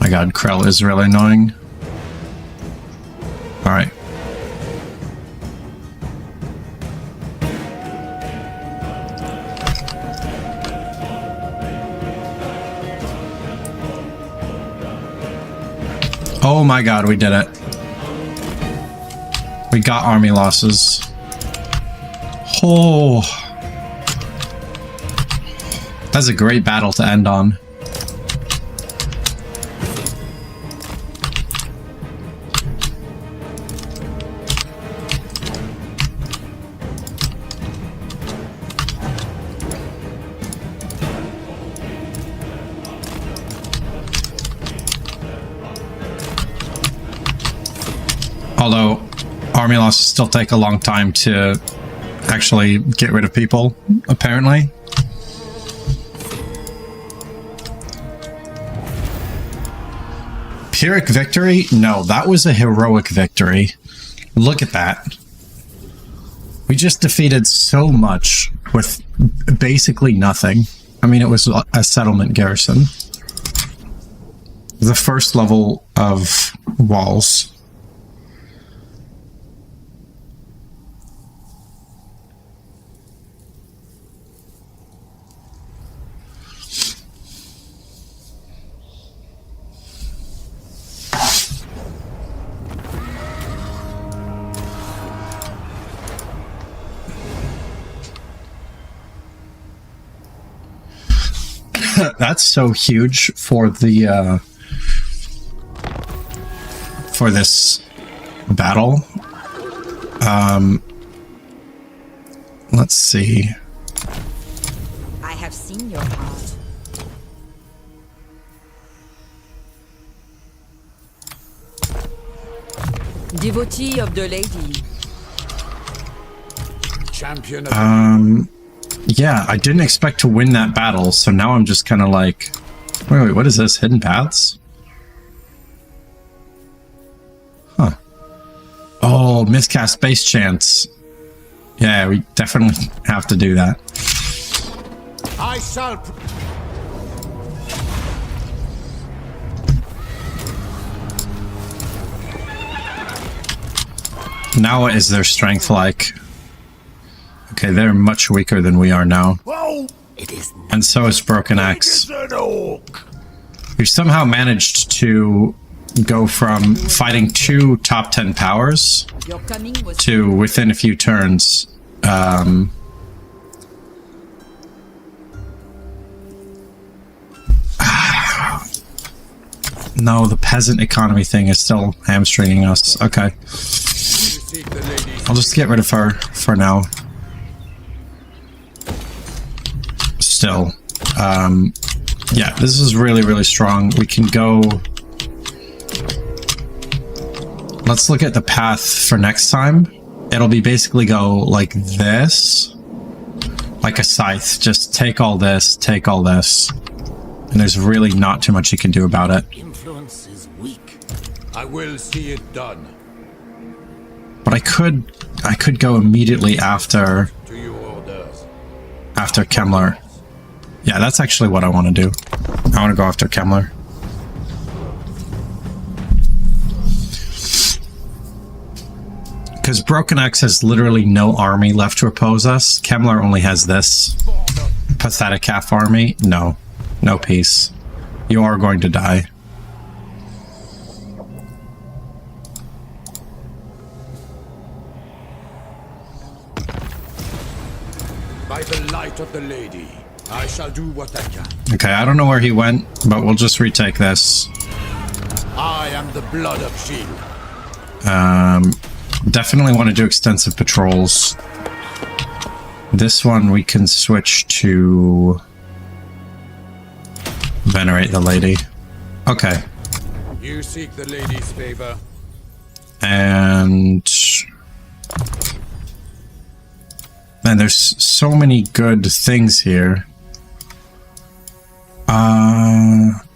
my god, Krell is really annoying. Alright. Oh my god, we did it. We got army losses. Oh. That's a great battle to end on. Although army losses still take a long time to actually get rid of people, apparently. Pyrrhic victory? No, that was a heroic victory. Look at that. We just defeated so much with basically nothing. I mean, it was a settlement garrison. The first level of walls. That's so huge for the for this battle. Let's see. I have seen your heart. Devotee of the lady. Champion of Yeah, I didn't expect to win that battle, so now I'm just kind of like, wait, what is this? Hidden paths? Huh. Oh, miscast base chance. Yeah, we definitely have to do that. I shall. Now what is their strength like? Okay, they're much weaker than we are now. Whoa! And so is Broken Axe. An orc. We've somehow managed to go from fighting 2 top 10 powers Your coming was to within a few turns. No, the peasant economy thing is still hamstringing us. Okay. You seek the lady's I'll just get rid of her for now. Still. Yeah, this is really, really strong. We can go... Let's look at the path for next time. It'll be basically go like this. Like a scythe. Just take all this, take all this. And there's really not too much you can do about it. Influence is weak. I will see it done. But I could go immediately after To your orders. Kemmler. Yeah, that's actually what I want to do. I want to go after Kemmler. Because Broken Axe has literally no army left to oppose us. Kemmler only has this pathetic half army. No. No peace. You are going to die. By the light of the lady, I shall do what I can. Okay, I don't know where he went, but we'll just retake this. I am the blood of Shield. Definitely want to do extensive patrols. This one we can switch to Venerate the Lady. Okay. You seek the lady's favor. And... Man, there's so many good things here.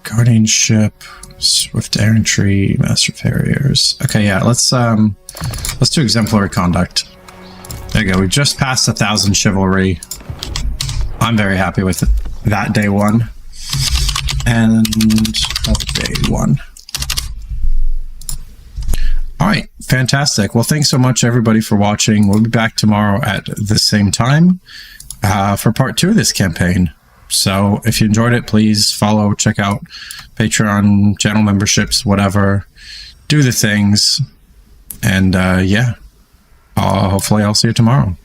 Guardianship, Swift Errantry, Master Farriers. Okay, yeah, let's do Exemplary Conduct. There you go, we just passed 1,000 chivalry. I'm very happy with that day one. And of day 1. All right, fantastic. Well, thanks so much, everybody, for watching. We'll be back tomorrow at the same time for part 2 of this campaign. So if you enjoyed it, please follow, check out Patreon, channel memberships, whatever. Do the things. And yeah, hopefully I'll see you tomorrow.